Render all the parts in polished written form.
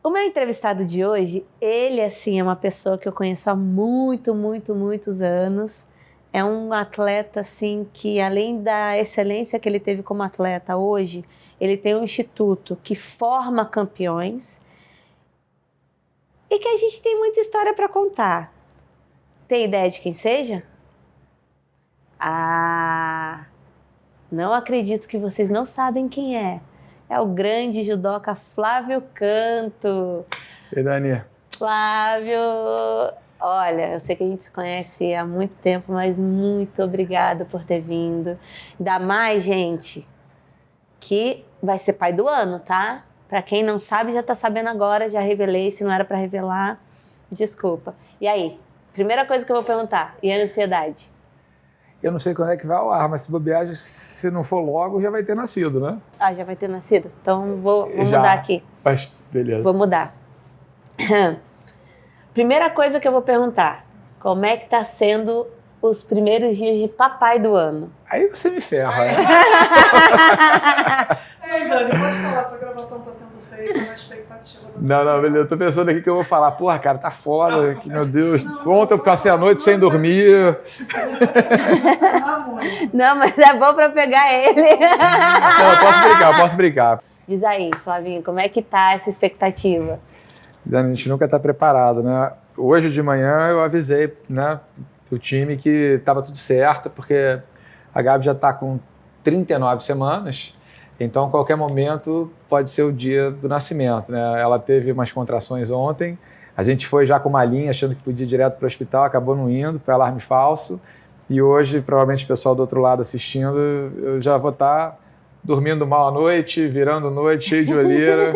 O meu entrevistado de hoje, ele assim é uma pessoa que eu conheço há muitos anos. É um atleta assim que, além da excelência que ele teve como atleta hoje, ele tem um instituto que forma campeões e que a gente tem muita história para contar. Tem ideia de quem seja? Ah, não acredito que vocês não sabem quem é. É o grande judoca Flávio Canto. E Dani? Flávio, olha, eu sei que a gente se conhece há muito tempo, mas muito obrigada por ter vindo. Ainda mais, gente, que vai ser pai do ano, tá? Pra quem não sabe, já tá sabendo agora, já revelei, se não era pra revelar, desculpa. E aí, primeira coisa que eu vou perguntar, e a ansiedade? Eu não sei quando é que vai ao ar, mas se bobear, se não for logo, já vai ter nascido, né? Ah, já vai ter nascido? Então vou mudar aqui. Mas, beleza. Vou mudar. Primeira coisa que eu vou perguntar, como é que tá sendo os primeiros dias de papai do ano? Aí você me ferra, né? Ei, Dani, pode falar, essa gravação tá sendo feita na expectativa. Não, beleza. Eu tô pensando aqui que eu vou falar. Porra, cara, tá foda. Que, meu Deus. Ontem eu passei a noite sem dormir. Não, mas é bom pra pegar ele. Não, eu posso brincar. Diz aí, Flavinho, como é que tá essa expectativa? Dani, a gente nunca tá preparado, né? Hoje de manhã eu avisei, né, o time que tava tudo certo, porque a Gabi já tá com 39 semanas. Então, a qualquer momento, pode ser o dia do nascimento, né? Ela teve umas contrações ontem, a gente foi já com uma linha, achando que podia ir direto para o hospital, acabou não indo, foi alarme falso. E hoje, provavelmente, o pessoal do outro lado assistindo, eu já vou estar dormindo mal à noite, virando noite, cheio de olheira.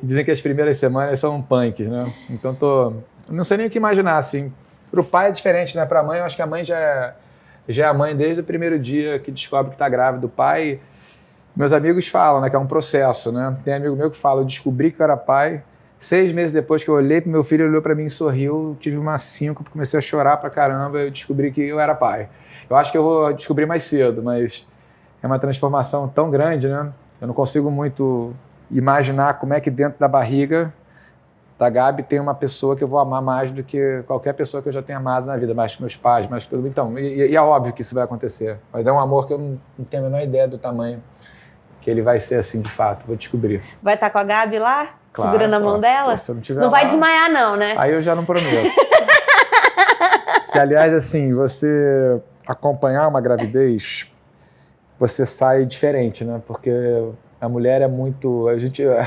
Dizem que as primeiras semanas são punks, né? Então, não sei nem o que imaginar, assim. Para o pai é diferente, né? Para a mãe, eu acho que a mãe já é a mãe desde o primeiro dia que descobre que está grávida. O pai... Meus amigos falam, né, que é um processo, né? Tem amigo meu que fala, eu descobri que eu era pai, 6 meses depois que eu olhei pro meu filho, ele olhou para mim e sorriu, tive uma síncope, comecei a chorar pra caramba, eu descobri que eu era pai. Eu acho que eu vou descobrir mais cedo, mas é uma transformação tão grande, né? Eu não consigo muito imaginar como é que dentro da barriga da Gabi tem uma pessoa que eu vou amar mais do que qualquer pessoa que eu já tenha amado na vida, mais que meus pais, mais que tudo. Então, e é óbvio que isso vai acontecer, mas é um amor que eu não tenho a menor ideia do tamanho que ele vai ser assim de fato, vou descobrir. Vai estar com a Gabi lá, claro, segurando a mão dela? Se não tiver não vai lá, desmaiar não, né? Aí eu já não prometo. Que, aliás, assim, você acompanhar uma gravidez, você sai diferente, né? Porque a mulher é muito...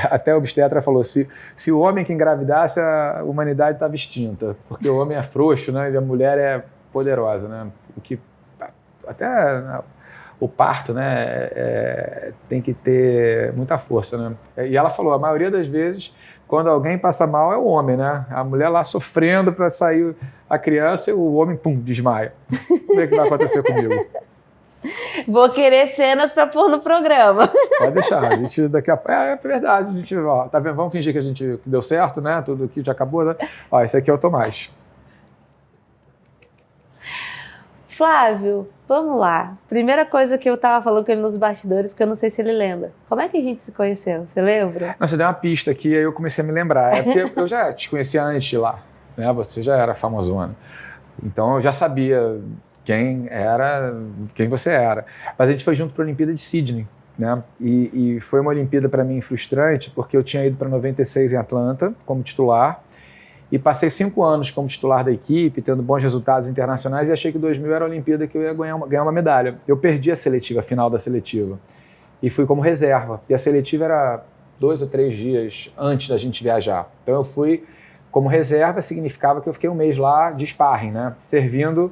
até a obstetra falou, se o homem que engravidasse, a humanidade estava extinta. Porque o homem é frouxo, né? E a mulher é poderosa, né? O que até... O parto, né, tem que ter muita força, né? E ela falou, a maioria das vezes, quando alguém passa mal, é o homem, né? A mulher lá sofrendo para sair a criança e o homem, pum, desmaia. Como é que vai acontecer comigo? Vou querer cenas para pôr no programa. Pode deixar, a gente daqui a pouco... É verdade, a gente, ó, tá vendo? Vamos fingir que deu certo, né? Tudo aqui já acabou, né? Ó, esse aqui é o Tomás. Flávio, vamos lá. Primeira coisa que eu tava falando com ele nos bastidores, que eu não sei se ele lembra. Como é que a gente se conheceu? Você lembra? Não, você deu uma pista aqui, aí eu comecei a me lembrar. É porque eu já te conhecia antes de lá, né? Você já era famosona. Então eu já sabia quem você era. Mas a gente foi junto para a Olimpíada de Sydney, né? E foi uma Olimpíada para mim frustrante, porque eu tinha ido para 96 em Atlanta como titular, e passei 5 anos como titular da equipe, tendo bons resultados internacionais, e achei que 2000 era a Olimpíada que eu ia ganhar uma medalha. Eu perdi a final da seletiva, e fui como reserva. E a seletiva era 2 ou 3 dias antes da gente viajar. Então eu fui como reserva, significava que eu fiquei um mês lá de sparring, né? Servindo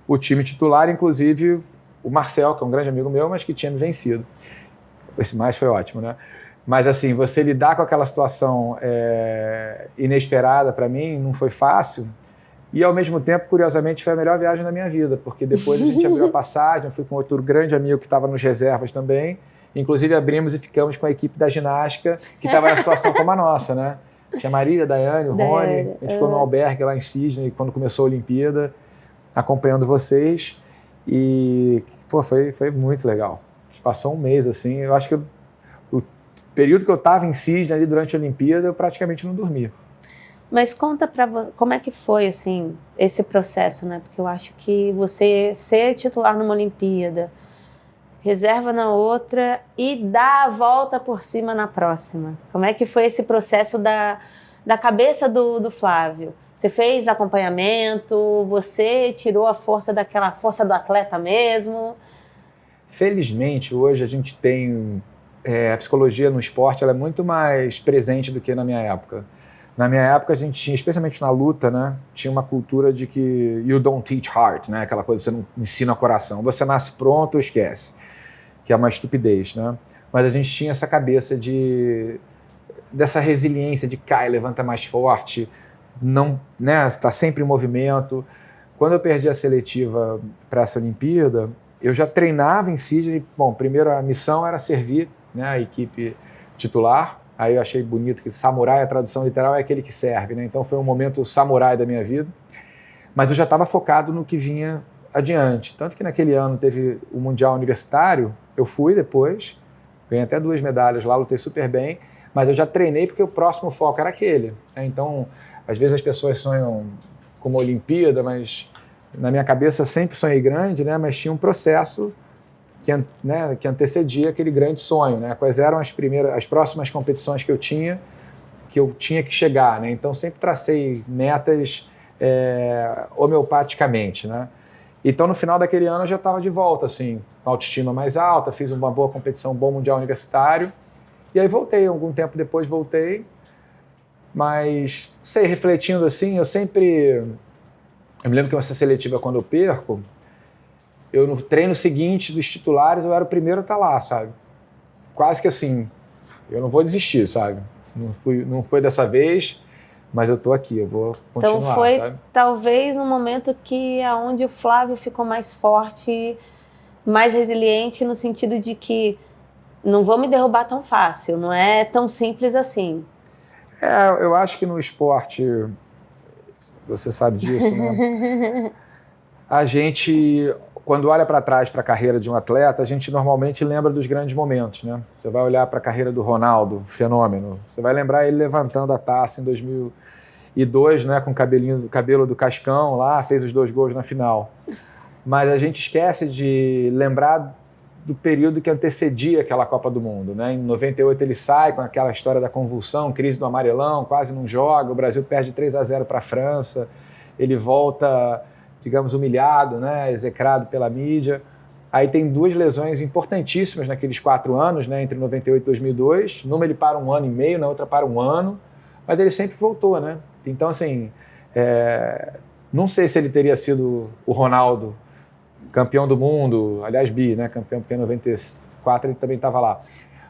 o time titular, inclusive o Marcel, que é um grande amigo meu, mas que tinha me vencido. Esse mais foi ótimo, né? Mas, assim, você lidar com aquela situação inesperada para mim não foi fácil. E, ao mesmo tempo, curiosamente, foi a melhor viagem da minha vida, porque depois a gente abriu a passagem, eu fui com outro grande amigo que estava nos reservas também. Inclusive, abrimos e ficamos com a equipe da ginástica, que estava em situação como a nossa, né? Tinha a Marília, a Daiane, o Rony. A gente ficou no albergue lá em Sydney, quando começou a Olimpíada, acompanhando vocês. E, pô, foi muito legal. Passou um mês, assim. Eu acho que período que eu estava em Sydney ali durante a Olimpíada, eu praticamente não dormia. Mas conta como é que foi, assim, esse processo, né? Porque eu acho que você ser titular numa Olimpíada, reserva na outra e dá a volta por cima na próxima. Como é que foi esse processo da cabeça do Flávio? Você fez acompanhamento? Você tirou a força daquela força do atleta mesmo? Felizmente, hoje a gente tem... a psicologia no esporte ela é muito mais presente do que na minha época. Na minha época, a gente tinha, especialmente na luta, né, tinha uma cultura de que you don't teach heart, né, aquela coisa que você não ensina coração. Você nasce pronto ou esquece, que é uma estupidez, né? Mas a gente tinha essa cabeça dessa resiliência de cai, levanta mais forte, não, né, está sempre em movimento. Quando eu perdi a seletiva para essa Olimpíada, eu já treinava em Sydney. Bom, primeiro a missão era servir, né, a equipe titular. Aí eu achei bonito que samurai, a tradução literal é aquele que serve, né? Então foi um momento samurai da minha vida. Mas eu já estava focado no que vinha adiante. Tanto que naquele ano teve o Mundial Universitário, eu fui depois, ganhei até 2 medalhas lá, lutei super bem, mas eu já treinei porque o próximo foco era aquele, né? Então, às vezes as pessoas sonham com uma Olimpíada, mas na minha cabeça eu sempre sonhei grande, né? Mas tinha um processo que antecedia aquele grande sonho, né? Quais eram as próximas competições que eu tinha que chegar, né? Então sempre tracei metas homeopaticamente, né? Então no final daquele ano eu já estava de volta, assim, com autoestima mais alta, fiz uma boa competição, um bom mundial universitário, e aí voltei, algum tempo depois voltei, mas, não sei, refletindo assim, eu me lembro que essa seletiva, quando eu perco, eu no treino seguinte dos titulares, eu era o primeiro a estar lá, sabe? Quase que assim, eu não vou desistir, sabe? Não foi dessa vez, mas eu tô aqui, eu vou continuar, então foi, sabe? Talvez no momento onde o Flávio ficou mais forte, mais resiliente, no sentido de que não vou me derrubar tão fácil, não é tão simples assim. Eu acho que no esporte, você sabe disso, né? A gente... Quando olha para trás para a carreira de um atleta, a gente normalmente lembra dos grandes momentos, né? Você vai olhar para a carreira do Ronaldo, fenômeno. Você vai lembrar ele levantando a taça em 2002, né? Com o cabelo do Cascão lá, fez os 2 gols na final. Mas a gente esquece de lembrar do período que antecedia aquela Copa do Mundo, né? Em 98 ele sai com aquela história da convulsão, crise do amarelão, quase não joga, o Brasil perde 3-0 para a França, ele volta, digamos, humilhado, né, execrado pela mídia. Aí tem 2 lesões importantíssimas naqueles 4 anos, né, entre 98 e 2002. Numa ele para 1 ano e meio, na outra para 1 ano, mas ele sempre voltou, né? Então, assim, não sei se ele teria sido o Ronaldo, campeão do mundo, aliás, né, campeão porque em 94 ele também estava lá,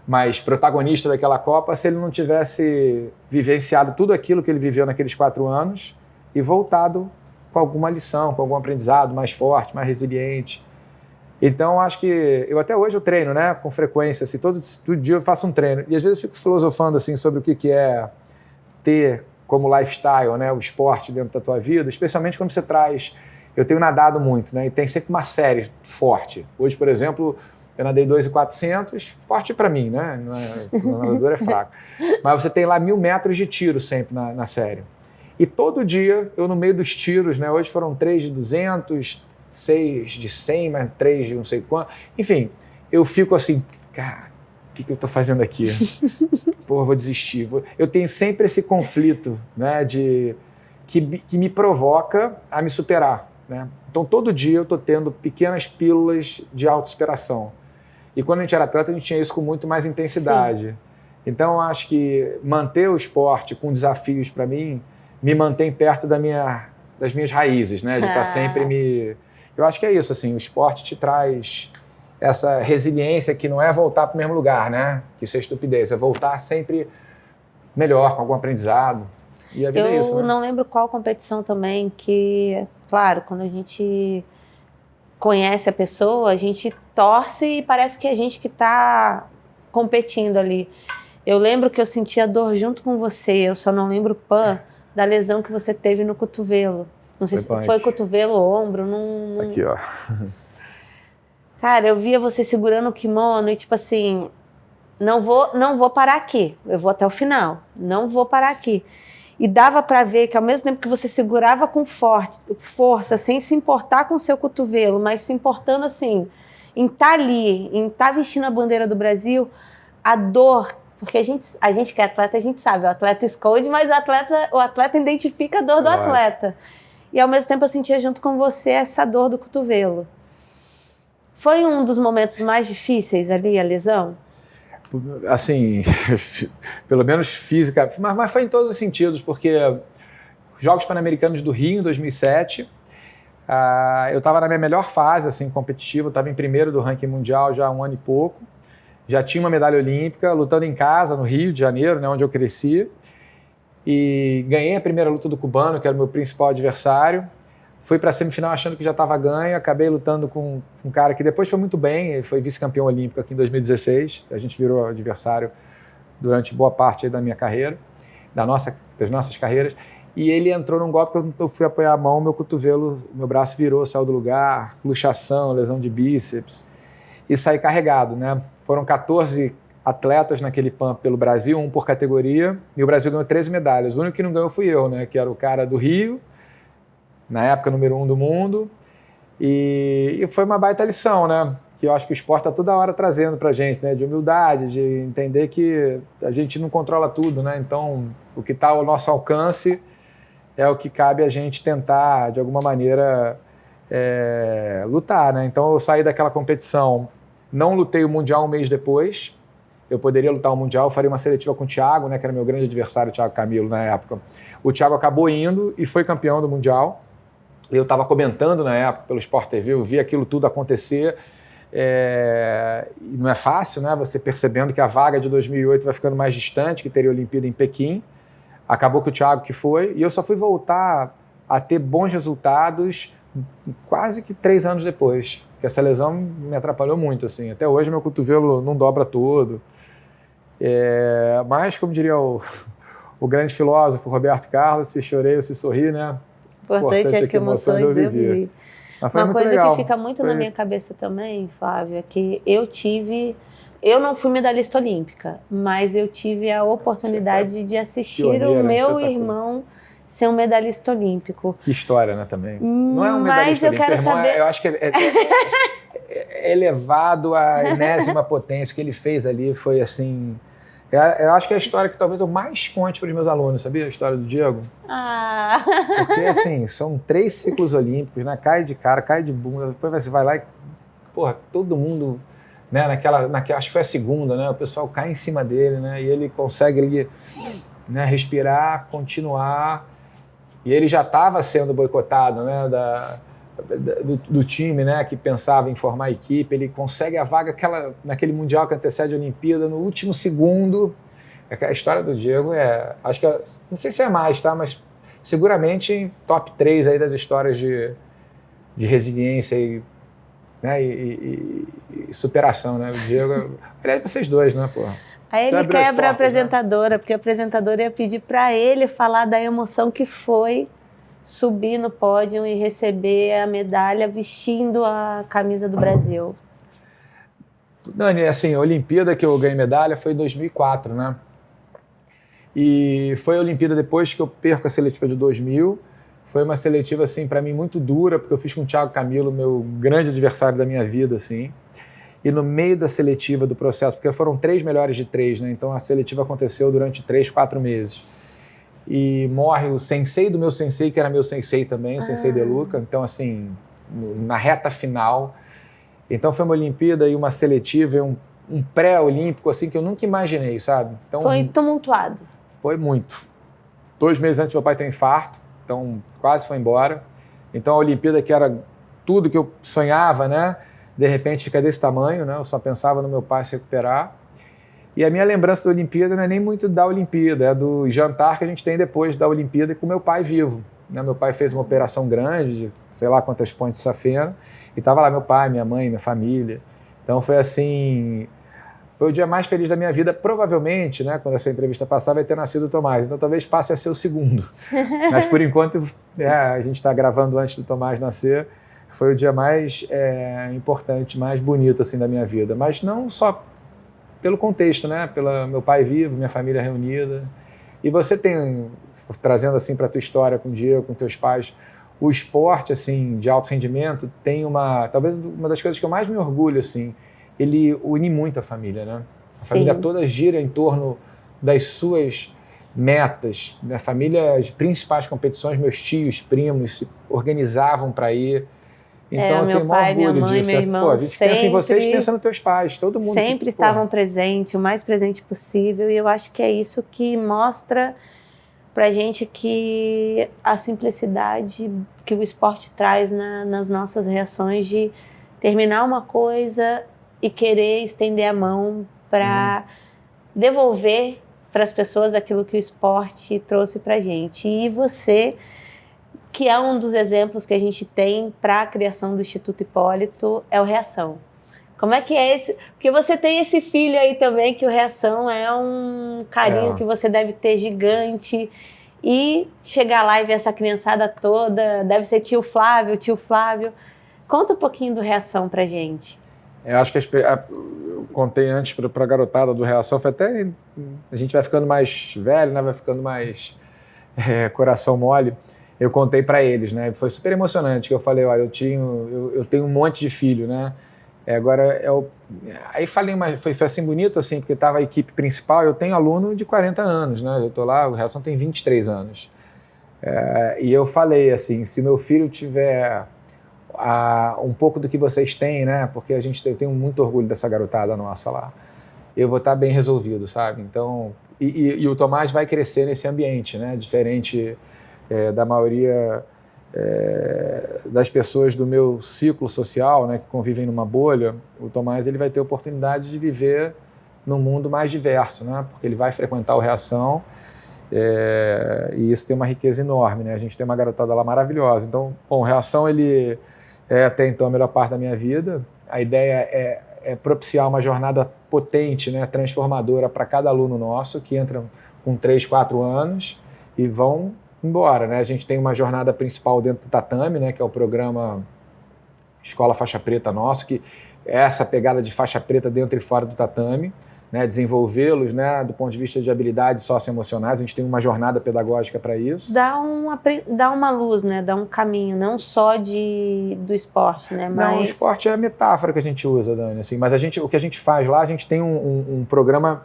mas protagonista daquela Copa, se ele não tivesse vivenciado tudo aquilo que ele viveu naqueles 4 anos e voltado com alguma lição, com algum aprendizado mais forte, mais resiliente. Então, acho que até hoje eu treino, né, com frequência, assim, todo dia eu faço um treino. E às vezes eu fico filosofando assim, sobre o que é ter como lifestyle, né, o esporte dentro da tua vida, especialmente quando você traz... Eu tenho nadado muito, né, e tem sempre uma série forte. Hoje, por exemplo, eu nadei 2.400, forte para mim, né, o nadador é fraco. Mas você tem lá 1.000 metros de tiro sempre na série. E todo dia, eu no meio dos tiros, né, hoje foram 3 de 200, 6 de 100, mais 3 de não sei quanto. Enfim, eu fico assim, cara, o que eu estou fazendo aqui? Pô, vou desistir. Eu tenho sempre esse conflito, né, que me provoca a me superar, né? Então, todo dia eu estou tendo pequenas pílulas de autossuperação. E quando a gente era atleta, a gente tinha isso com muito mais intensidade. Sim. Então, eu acho que manter o esporte com desafios, para mim, me mantém perto das minhas raízes, né? De estar sempre Eu acho que é isso, assim, o esporte te traz essa resiliência que não é voltar para o mesmo lugar, né? Que isso é estupidez, é voltar sempre melhor, com algum aprendizado. E a vida é isso, né? Eu não lembro qual competição também que, claro, quando a gente conhece a pessoa, a gente torce e parece que é a gente que está competindo ali. Eu lembro que eu sentia dor junto com você, eu só não lembro, da lesão que você teve no cotovelo. Não sei se foi cotovelo ou ombro. Não... Aqui, ó. Cara, eu via você segurando o kimono e, tipo assim, não vou parar aqui, eu vou até o final, não vou parar aqui. E dava para ver que ao mesmo tempo que você segurava com força, sem se importar com o seu cotovelo, mas se importando assim, em estar ali, em estar vestindo a bandeira do Brasil, a dor, porque a gente que é atleta, a gente sabe, o atleta esconde, mas o atleta identifica a dor do atleta. E ao mesmo tempo eu sentia junto com você essa dor do cotovelo. Foi um dos momentos mais difíceis ali, a lesão? Assim, pelo menos física, mas foi em todos os sentidos, porque Jogos Pan-Americanos do Rio, em 2007, eu estava na minha melhor fase, assim, competitiva, estava em primeiro do ranking mundial já há um ano e pouco, já tinha uma medalha olímpica, lutando em casa, no Rio de Janeiro, né, onde eu cresci, e ganhei a primeira luta do cubano, que era o meu principal adversário. Fui para a semifinal achando que já estava ganho, acabei lutando com um cara que depois foi muito bem, ele foi vice-campeão olímpico aqui em 2016, a gente virou adversário durante boa parte aí da minha carreira, das nossas carreiras, e ele entrou num golpe que eu fui apoiar a mão, meu cotovelo, meu braço virou, saiu do lugar, luxação, lesão de bíceps, e saí carregado, né? Foram 14 atletas naquele PAN pelo Brasil, um por categoria, e o Brasil ganhou 13 medalhas. O único que não ganhou fui eu, né? Que era o cara do Rio, na época número 1 do mundo, e foi uma baita lição, né? Que eu acho que o esporte está toda hora trazendo para a gente, né? De humildade, de entender que a gente não controla tudo, né? Então, o que está ao nosso alcance é o que cabe a gente tentar, de alguma maneira, lutar, né? Então, eu saí daquela competição, não lutei o Mundial um mês depois, eu poderia lutar o Mundial, faria uma seletiva com o Thiago, né? Que era meu grande adversário, o Thiago Camilo, na época. O Thiago acabou indo e foi campeão do Mundial. Eu estava comentando na época pelo Sport TV, eu vi aquilo tudo acontecer. Não é fácil, né? Você percebendo que a vaga de 2008 vai ficando mais distante, que teria a Olimpíada em Pequim. Acabou que o Thiago que foi, e eu só fui voltar a ter bons resultados quase que 3 anos depois, que essa lesão me atrapalhou muito, assim. Até hoje meu cotovelo não dobra todo. Mas, como diria o grande filósofo Roberto Carlos, se chorei ou se sorri, né? Importante é que emoções eu vivi. Uma coisa legal. Que fica muito na minha cabeça também, Flávio, é que eu não fui medalhista olímpica, mas eu tive a oportunidade de assistir o meu irmão ser um medalhista olímpico. Que história, né, também? Não é um medalhista olímpico, quero saber... eu acho que é elevado à enésima potência. O que ele fez ali foi assim... Eu acho que é a história que talvez eu mais conte para os meus alunos, sabia? A história do Diego. Porque, assim, são 3 ciclos olímpicos, né? Cai de cara, cai de bunda, depois você vai lá e... Porra, todo mundo... Né? Naquela, acho que foi a segunda, né? O pessoal cai em cima dele, né? E ele consegue ali, né, respirar, continuar. E ele já estava sendo boicotado, né? Do time, né, que pensava em formar a equipe. Ele consegue a vaga naquele Mundial que antecede a Olimpíada no último segundo. A história do Diego acho que não sei se é mais, tá, mas seguramente top 3 aí das histórias de resiliência e superação, né? O Diego, aliás, vocês dois, né, porra? Aí ele quebra a apresentadora, né? Porque a apresentadora ia pedir para ele falar da emoção que foi subir no pódio e receber a medalha vestindo a camisa do Brasil. Dani, assim, a Olimpíada que eu ganhei medalha foi em 2004, né? E foi a Olimpíada depois que eu perco a seletiva de 2000. Foi uma seletiva, assim, para mim muito dura, porque eu fiz com o Thiago Camilo, meu grande adversário da minha vida, assim. E no meio da seletiva, do processo, porque foram 3 melhores de 3, né? Então a seletiva aconteceu durante 3, 4 meses. E morre o sensei do meu sensei, que era meu sensei também, o Sensei De Luca. Então, assim, na reta final. Então, foi uma Olimpíada e uma seletiva e um pré-olímpico, assim, que eu nunca imaginei, sabe? Então, foi tumultuado. Foi muito. 2 meses antes, meu pai tem um infarto, então quase foi embora. Então, a Olimpíada, que era tudo que eu sonhava, né? De repente, fica desse tamanho, né? Eu só pensava no meu pai se recuperar. E a minha lembrança da Olimpíada não é nem muito da Olimpíada, é do jantar que a gente tem depois da Olimpíada com meu pai vivo. Né? Meu pai fez uma operação grande, de sei lá quantas pontes de safena, e estava lá meu pai, minha mãe, minha família. Então foi assim, foi o dia mais feliz da minha vida. Provavelmente, né, quando essa entrevista passar, vai ter nascido o Tomás, então talvez passe a ser o segundo. Mas por enquanto, a gente está gravando antes do Tomás nascer, foi o dia mais importante, mais bonito assim, da minha vida. Mas não só pelo contexto, né? Pelo meu pai vivo, minha família reunida. E você tem, trazendo assim para a tua história com o Diego, com teus pais, o esporte assim de alto rendimento tem talvez uma das coisas que eu mais me orgulho, assim, ele une muito a família, né? A família toda gira em torno das suas metas. Minha família, as principais competições, meus tios, primos se organizavam para ir. Então eu tenho maior orgulho disso. Meu irmão, a gente pensa em vocês, pensa nos teus pais, todo mundo. Sempre estavam presentes, o mais presente possível, e eu acho que é isso que mostra pra gente que a simplicidade que o esporte traz nas nossas reações de terminar uma coisa e querer estender a mão para devolver para as pessoas aquilo que o esporte trouxe pra gente. E você, que é um dos exemplos que a gente tem para a criação do Instituto Hipólito, é o Reação. Como é que é esse? Porque você tem esse filho aí também, que o Reação é um carinho que você deve ter gigante. E chegar lá e ver essa criançada toda, deve ser tio Flávio. Conta um pouquinho do Reação pra gente. Eu acho que eu contei antes para a garotada do Reação, foi até a gente vai ficando mais velho, né? Vai ficando mais coração mole. Eu contei para eles, né? Foi super emocionante, que eu falei, olha, eu tenho um monte de filho, né? Aí falei, mas foi assim bonito, assim, porque estava a equipe principal, eu tenho aluno de 40 anos, né? Eu tô lá, o Reação tem 23 anos. E eu falei assim, se meu filho tiver um pouco do que vocês têm, né? Porque eu tenho muito orgulho dessa garotada nossa lá. Eu vou estar bem resolvido, sabe? Então, e o Tomás vai crescer nesse ambiente, né? Diferente da maioria das pessoas do meu ciclo social, né? Que convivem numa bolha. O Tomás ele vai ter oportunidade de viver num mundo mais diverso, né? Porque ele vai frequentar o Reação. E isso tem uma riqueza enorme, né? A gente tem uma garotada lá maravilhosa. Então, bom, o Reação ele até então a melhor parte da minha vida. A ideia é propiciar uma jornada potente, né, transformadora para cada aluno nosso que entra com 3, 4 anos e vão embora, né? A gente tem uma jornada principal dentro do tatame, né, que é o programa Escola Faixa Preta nosso, que é essa pegada de faixa preta dentro e fora do tatame, né, desenvolvê-los, né, do ponto de vista de habilidades socioemocionais. A gente tem uma jornada pedagógica para isso. Dá uma luz, né, dá um caminho, não só do esporte, né? Mas... Não, o esporte é a metáfora que a gente usa, Dani, assim, mas o que a gente faz lá, a gente tem um programa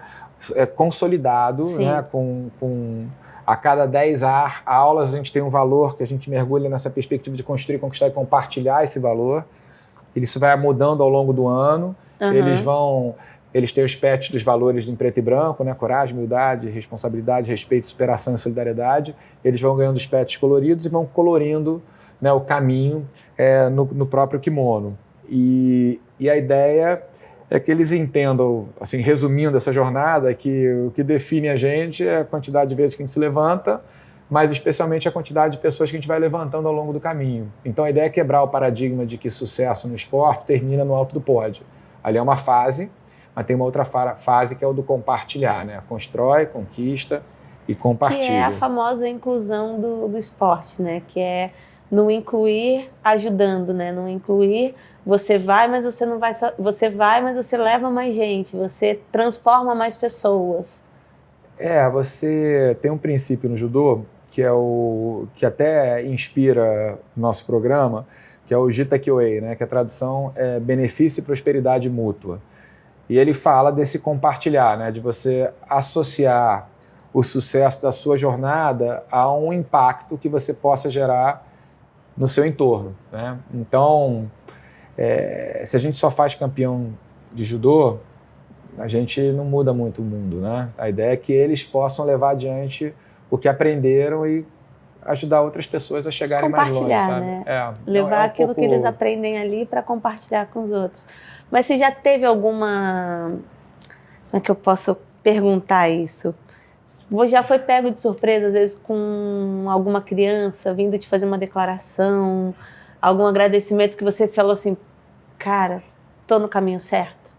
consolidado, né, com a cada 10 aulas a gente tem um valor que a gente mergulha nessa perspectiva de construir, conquistar e compartilhar esse valor. Isso vai mudando ao longo do ano. Eles têm os patches dos valores em preto e branco, né? Coragem, humildade, responsabilidade, respeito, superação e solidariedade. Eles vão ganhando os patches coloridos e vão colorindo, né, o caminho no próprio kimono. E a ideia é que eles entendam, assim, resumindo essa jornada, que o que define a gente é a quantidade de vezes que a gente se levanta, mas especialmente a quantidade de pessoas que a gente vai levantando ao longo do caminho. Então a ideia é quebrar o paradigma de que sucesso no esporte termina no alto do pódio. Ali é uma fase, mas tem uma outra fase que é o do compartilhar, né? Constrói, conquista e compartilha. Que é a famosa inclusão do esporte, né? Que é não incluir ajudando, né? Não incluir, você vai, mas você não vai só, você vai, mas você leva mais gente, você transforma mais pessoas. Você tem um princípio no judô que até inspira o nosso programa, que é o Jita Kyoei, né? Que a tradução é benefício e prosperidade mútua. E ele fala desse compartilhar, né? De você associar o sucesso da sua jornada a um impacto que você possa gerar no seu entorno, né? Então, se a gente só faz campeão de judô, a gente não muda muito o mundo, né? A ideia é que eles possam levar adiante o que aprenderam e ajudar outras pessoas a chegarem mais longe, sabe? Né? Levar aquilo que eles aprendem ali para compartilhar com os outros. Mas você já teve alguma... Como é que eu posso perguntar isso? Você já foi pego de surpresa, às vezes, com alguma criança vindo te fazer uma declaração, algum agradecimento que você falou assim, cara, tô no caminho certo?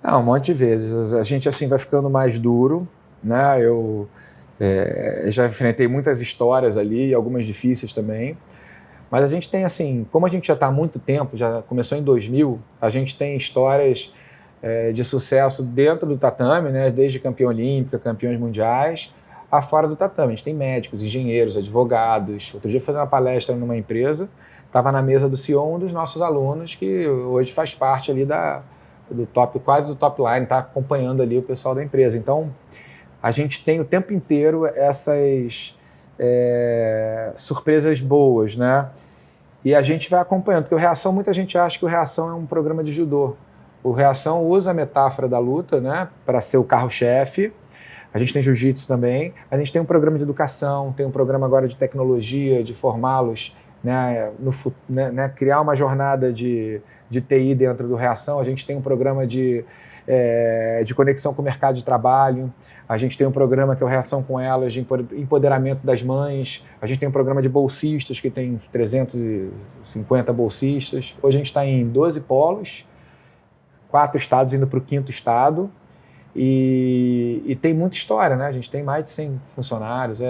Um monte de vezes. A gente, assim, vai ficando mais duro, né? Eu já enfrentei muitas histórias ali, algumas difíceis também. Mas a gente tem, assim, como a gente já está há muito tempo, já começou em 2000, a gente tem histórias de sucesso dentro do tatame, né? Desde campeã olímpica, campeões mundiais, a fora do tatame. A gente tem médicos, engenheiros, advogados. Outro dia eu fui fazer uma palestra numa empresa, estava na mesa do CEO, um dos nossos alunos, que hoje faz parte ali do top, quase do top line, está acompanhando ali o pessoal da empresa. Então, a gente tem o tempo inteiro essas surpresas boas, né? E a gente vai acompanhando, porque o Reação, muita gente acha que o Reação é um programa de judô. O Reação usa a metáfora da luta, né, para ser o carro-chefe. A gente tem jiu-jitsu também. A gente tem um programa de educação, tem um programa agora de tecnologia, de formá-los, né, criar uma jornada de TI dentro do Reação. A gente tem um programa de conexão com o mercado de trabalho. A gente tem um programa que é o Reação com Elas, de empoderamento das mães. A gente tem um programa de bolsistas, que tem 350 bolsistas. Hoje a gente está em 12 polos, 4 estados indo para o 5º estado. E tem muita história, né? A gente tem mais de 100 funcionários.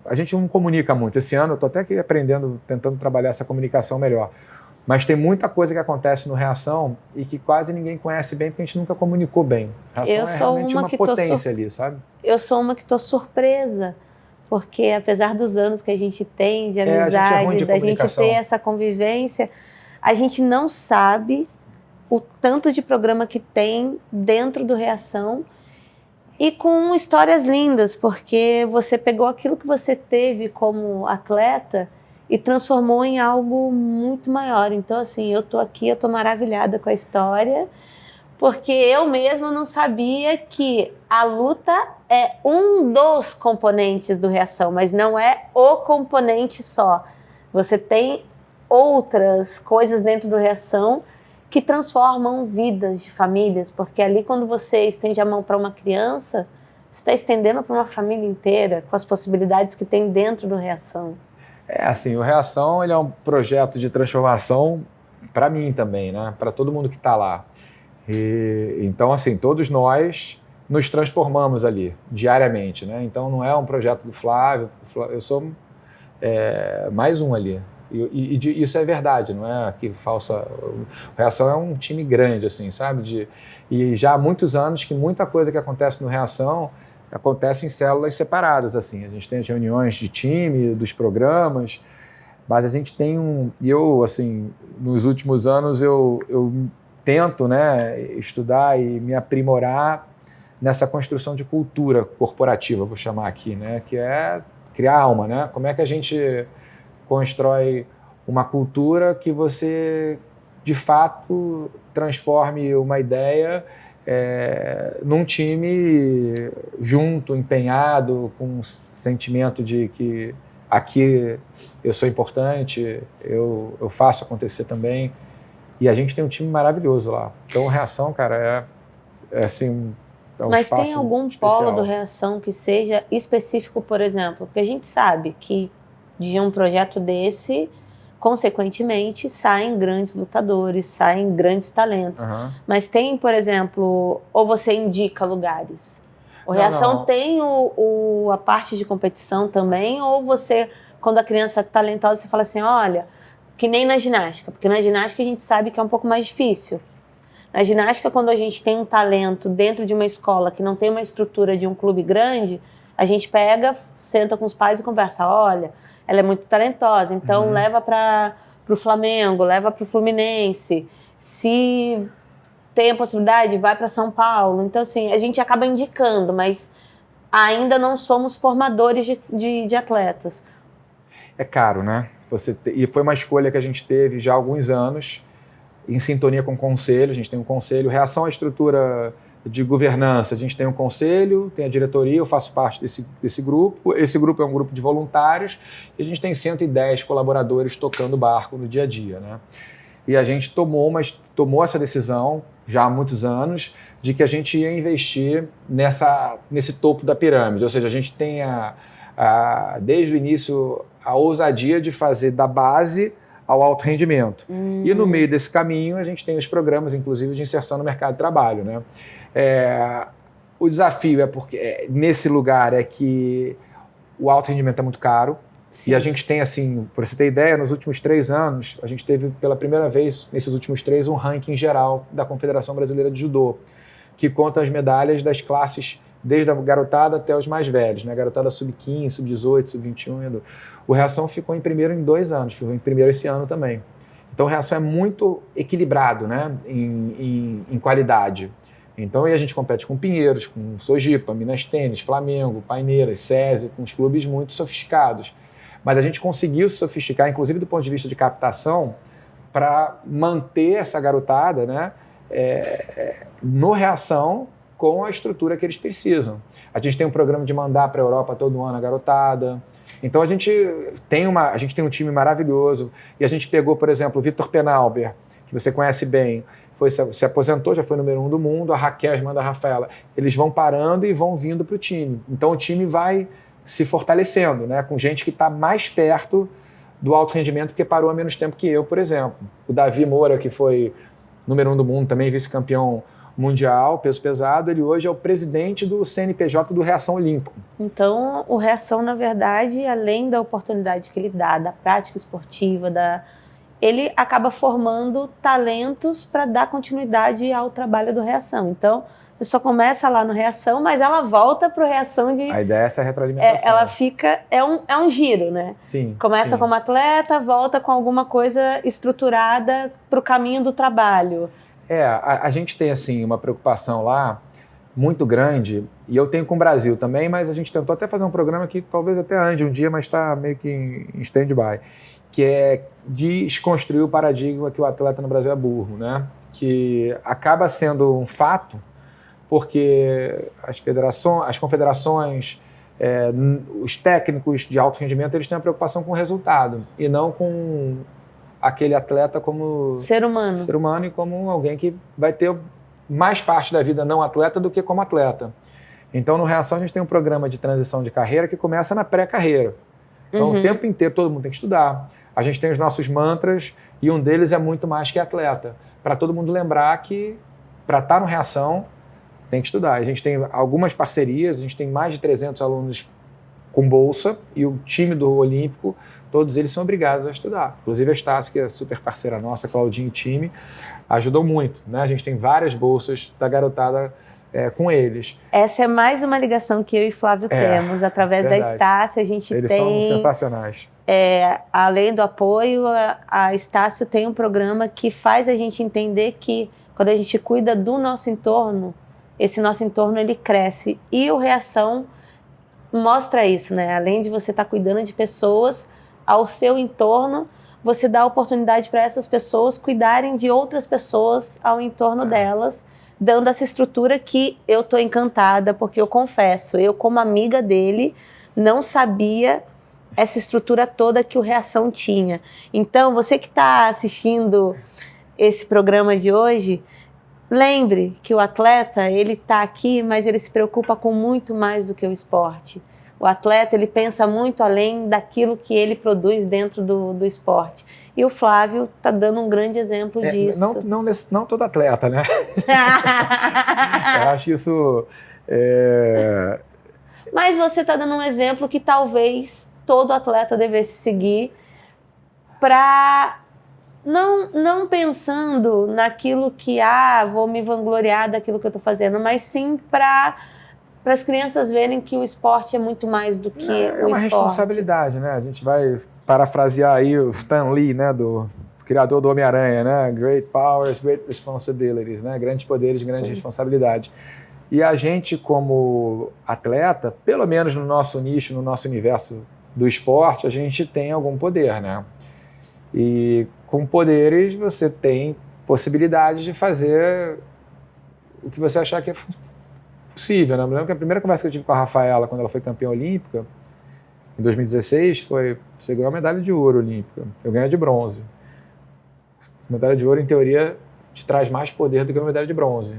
A gente não comunica muito. Esse ano eu estou até aqui aprendendo, tentando trabalhar essa comunicação melhor. Mas tem muita coisa que acontece no Reação e que quase ninguém conhece bem, porque a gente nunca comunicou bem. Reação é realmente uma potência ali, sabe? Eu sou uma que estou surpresa, porque apesar dos anos que a gente tem de amizade, da gente ter essa convivência, a gente não sabe o tanto de programa que tem dentro do Reação e com histórias lindas, porque você pegou aquilo que você teve como atleta e transformou em algo muito maior. Então, assim, eu tô aqui, eu tô maravilhada com a história, porque eu mesma não sabia que a luta é um dos componentes do Reação, mas não é o componente só. Você tem outras coisas dentro do Reação que transformam vidas de famílias, porque ali quando você estende a mão para uma criança, você está estendendo para uma família inteira, com as possibilidades que tem dentro do Reação. Assim, o Reação ele é um projeto de transformação para mim também, né? Para todo mundo que está lá. Então, assim, todos nós nos transformamos ali, diariamente, né? Então, não é um projeto do Flávio, eu sou mais um ali. E isso é verdade, não é que falsa. O Reação é um time grande, assim, sabe? E já há muitos anos que muita coisa que acontece no Reação acontece em células separadas, assim. A gente tem as reuniões de time, dos programas, mas a gente tem E eu, assim, nos últimos anos eu tento, né, estudar e me aprimorar nessa construção de cultura corporativa, vou chamar aqui, né, que é criar alma, né? Como é que a gente constrói uma cultura que você, de fato, transforme uma ideia num time junto, empenhado, com um sentimento de que aqui eu sou importante, eu faço acontecer também. E a gente tem um time maravilhoso lá. Então, o Reação, cara, assim, é um Mas espaço tem algum especial. polo do Reação que seja específico, por exemplo? Porque a gente sabe que de um projeto desse, consequentemente, saem grandes lutadores, saem grandes talentos. Uhum. Mas tem, por exemplo, ou você indica lugares? O Reação tem a parte de competição também, ou você, quando a criança é talentosa, você fala assim, olha, que nem na ginástica, porque na ginástica a gente sabe que é um pouco mais difícil. Na ginástica, quando a gente tem um talento dentro de uma escola que não tem uma estrutura de um clube grande, a gente pega, senta com os pais e conversa, olha, ela é muito talentosa, então leva para o Flamengo, leva para o Fluminense. Se tem a possibilidade, vai para São Paulo. Então, assim, a gente acaba indicando, mas ainda não somos formadores de atletas. É caro, né? E foi uma escolha que a gente teve já há alguns anos, em sintonia com o conselho. A gente tem um conselho, Reação à estrutura de governança. A gente tem um conselho, tem a diretoria, eu faço parte desse grupo. Esse grupo é um grupo de voluntários e a gente tem 110 colaboradores tocando o barco no dia a dia, né? E a gente tomou essa decisão já há muitos anos de que a gente ia investir nesse topo da pirâmide. Ou seja, a gente tem desde o início a ousadia de fazer da base ao alto rendimento. E no meio desse caminho a gente tem os programas, inclusive, de inserção no mercado de trabalho, né? O desafio nesse lugar é que o alto rendimento é muito caro, E a gente tem, assim, para você ter ideia, nos últimos 3 anos, a gente teve pela primeira vez, nesses últimos 3, um ranking geral da Confederação Brasileira de Judô, que conta as medalhas das classes, desde a garotada até os mais velhos, né? Garotada sub-15, sub-18, sub-21. O Reação ficou em primeiro em 2 anos, ficou em primeiro esse ano também. Então, o Reação é muito equilibrado, né? em qualidade. Então, aí a gente compete com Pinheiros, com Sojipa, Minas Tênis, Flamengo, Paineiras, SESI, com os clubes muito sofisticados. Mas a gente conseguiu se sofisticar, inclusive do ponto de vista de captação, para manter essa garotada, né, no Reação com a estrutura que eles precisam. A gente tem um programa de mandar para a Europa todo ano a garotada. Então a gente tem um time maravilhoso. E a gente pegou, por exemplo, o Vitor Penalber, que você conhece bem, se aposentou, já foi número 1 do mundo, a Raquel, a irmã da Rafaela. Eles vão parando e vão vindo para o time. Então o time vai se fortalecendo, né, com gente que está mais perto do alto rendimento, porque parou há menos tempo que eu, por exemplo. O Davi Moura, que foi número 1 do mundo, também vice-campeão mundial, peso pesado, ele hoje é o presidente do CNPJ do Reação Olímpico. Então, o Reação, na verdade, além da oportunidade que ele dá, da prática esportiva, ele acaba formando talentos para dar continuidade ao trabalho do Reação. Então, a pessoa começa lá no Reação, mas ela volta para o Reação de... A ideia é essa retroalimentação. Ela fica... É um giro, né? Sim. Começa como atleta, volta com alguma coisa estruturada para o caminho do trabalho. A gente tem, assim, uma preocupação lá muito grande, e eu tenho com o Brasil também, mas a gente tentou até fazer um programa que talvez até ande um dia, mas está meio que em stand-by, que é desconstruir o paradigma que o atleta no Brasil é burro, né? Que acaba sendo um fato, porque as confederações, os técnicos de alto rendimento, eles têm uma preocupação com o resultado, e não com aquele atleta como ser humano e como alguém que vai ter mais parte da vida não atleta do que como atleta. Então, no Reação, a gente tem um programa de transição de carreira que começa na pré-carreira. Então, o tempo inteiro, todo mundo tem que estudar. A gente tem os nossos mantras, e um deles é muito mais que atleta. Para todo mundo lembrar que, para estar no Reação, tem que estudar. A gente tem algumas parcerias, a gente tem mais de 300 alunos com bolsa, e o time do Olímpico, todos eles são obrigados a estudar. Inclusive a Estácio, que é super parceira nossa, Claudinho e time, ajudou muito, né? A gente tem várias bolsas da garotada com eles. Essa é mais uma ligação que eu e Flávio temos. Através da Estácio, a gente eles são sensacionais. Além do apoio, a Estácio tem um programa que faz a gente entender que quando a gente cuida do nosso entorno, esse nosso entorno ele cresce. E o Reação mostra isso, né? Além de você estar cuidando de pessoas ao seu entorno, você dá oportunidade para essas pessoas cuidarem de outras pessoas ao entorno delas, dando essa estrutura que eu tô encantada, porque eu confesso, eu como amiga dele, não sabia essa estrutura toda que o Reação tinha. Então, você que está assistindo esse programa de hoje, lembre que o atleta, ele está aqui, mas ele se preocupa com muito mais do que o esporte. O atleta, ele pensa muito além daquilo que ele produz dentro do esporte. E o Flávio está dando um grande exemplo disso. Não todo atleta, né? Eu acho isso... Mas você está dando um exemplo que talvez todo atleta devesse seguir para... Não pensando naquilo que, vou me vangloriar daquilo que eu estou fazendo, mas sim para as crianças verem que o esporte é muito mais do que o esporte. É uma responsabilidade, né? A gente vai parafrasear aí o Stan Lee, né, do criador do Homem-Aranha, né? Great powers, great responsibilities, né? Grandes poderes, grande responsabilidade. E a gente, como atleta, pelo menos no nosso nicho, no nosso universo do esporte, a gente tem algum poder, né? E com poderes você tem possibilidade de fazer o que você achar que é possível, né? Eu lembro que a primeira conversa que eu tive com a Rafaela quando ela foi campeã olímpica, em 2016, foi: você ganhou a medalha de ouro olímpica, eu ganhei a de bronze. A medalha de ouro, em teoria, te traz mais poder do que a medalha de bronze.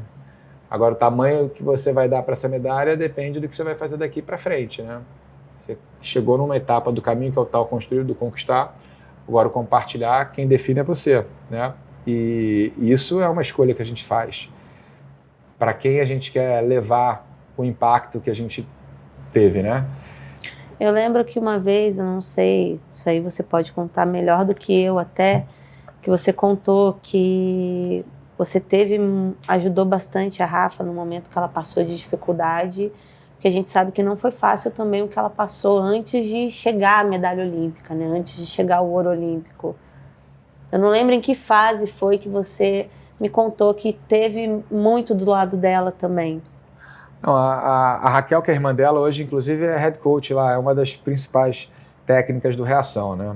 Agora, o tamanho que você vai dar para essa medalha depende do que você vai fazer daqui para frente, né? Você chegou numa etapa do caminho que é o tal construir, do conquistar. Agora, o compartilhar, quem define é você, né? E isso é uma escolha que a gente faz. Para quem a gente quer levar o impacto que a gente teve, né? Eu lembro que uma vez, eu não sei, isso aí você pode contar melhor do que eu até, que você contou que você ajudou bastante a Rafa no momento que ela passou de dificuldade, porque a gente sabe que não foi fácil também o que ela passou antes de chegar à medalha olímpica, né? Antes de chegar ao ouro olímpico. Eu não lembro em que fase foi que você me contou que teve muito do lado dela também. Não, a Raquel, que é a irmã dela, hoje inclusive é head coach lá, é uma das principais técnicas do Reação, né?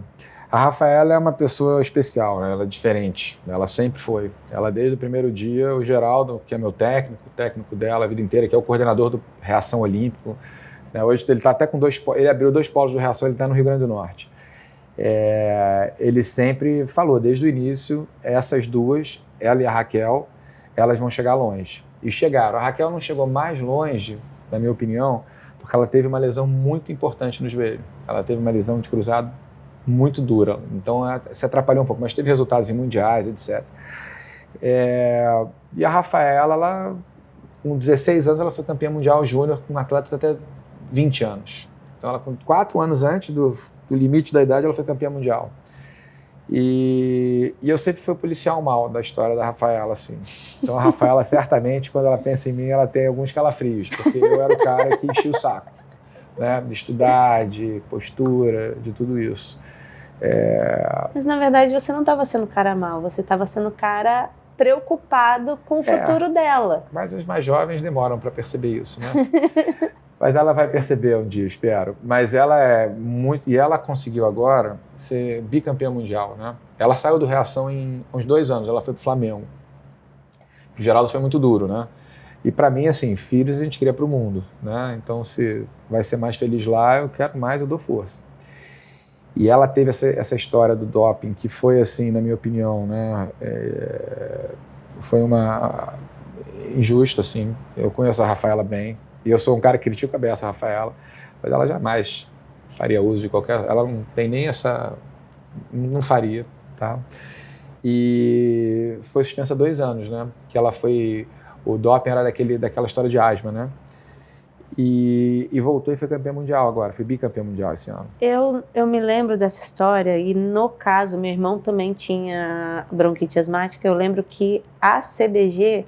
A Rafaela é uma pessoa especial, né? Ela é diferente, ela sempre foi. Ela desde o primeiro dia, o Geraldo, que é meu técnico, o técnico dela a vida inteira, que é o coordenador do Reação Olímpico, né? Hoje ele está até com ele abriu 2 polos do Reação, ele está no Rio Grande do Norte. Ele sempre falou, desde o início, essas duas, ela e a Raquel, elas vão chegar longe. E chegaram. A Raquel não chegou mais longe, na minha opinião, porque ela teve uma lesão muito importante no joelho. Ela teve uma lesão de cruzado muito dura. Então, ela se atrapalhou um pouco, mas teve resultados em mundiais, etc. E a Rafaela, ela, com 16 anos, ela foi campeã mundial júnior com atletas até 20 anos. Então, ela, com 4 anos antes do limite da idade, ela foi campeã mundial. E eu sempre fui o policial mal da história da Rafaela, assim. Então a Rafaela, certamente, quando ela pensa em mim, ela tem alguns calafrios, porque eu era o cara que enchia o saco, né? De estudar, de postura, de tudo isso. Mas, na verdade, você não estava sendo cara mal, você estava sendo cara preocupado com o futuro dela. Mas os mais jovens demoram para perceber isso, né? Mas ela vai perceber um dia, espero. Mas ela é muito... E ela conseguiu agora ser bicampeã mundial, né? Ela saiu do Reação em uns 2 anos, ela foi pro Flamengo. O Geraldo foi muito duro, né? E para mim, assim, filhos a gente cria pro mundo, né? Então, se vai ser mais feliz lá, eu quero mais, eu dou força. E ela teve essa história do doping, que foi, assim, na minha opinião, né? Foi uma... injusta, assim. Eu conheço a Rafaela bem. E eu sou um cara que critica a beça, a Rafaela, mas ela jamais faria uso de qualquer... Ela não tem nem essa... Não faria, tá? E foi suspensa 2 anos, né? Que ela foi... O doping era daquela história de asma, né? E voltou e foi campeã mundial agora. Foi bicampeã mundial esse ano. Eu me lembro dessa história e, no caso, meu irmão também tinha bronquite asmática. Eu lembro que a CBG...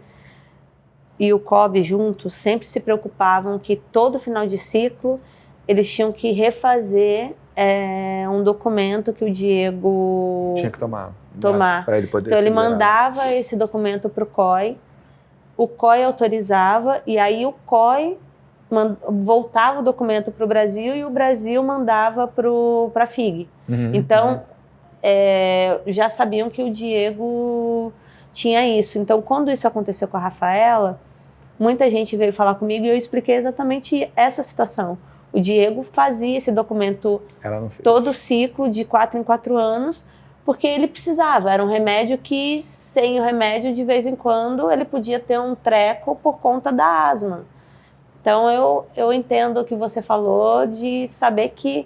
e o COB juntos sempre se preocupavam que todo final de ciclo eles tinham que refazer um documento que o Diego tinha que tomar. Né, para ele poder então ele mandava esse documento para o COI autorizava e aí o COI voltava o documento para o Brasil e o Brasil mandava para a FIG. Então já sabiam que o Diego tinha isso. Então, quando isso aconteceu com a Rafaela, muita gente veio falar comigo e eu expliquei exatamente essa situação. O Diego fazia esse documento todo ciclo, de 4 em 4 anos, porque ele precisava. Era um remédio que, sem o remédio, de vez em quando, ele podia ter um treco por conta da asma. Então, eu entendo o que você falou de saber que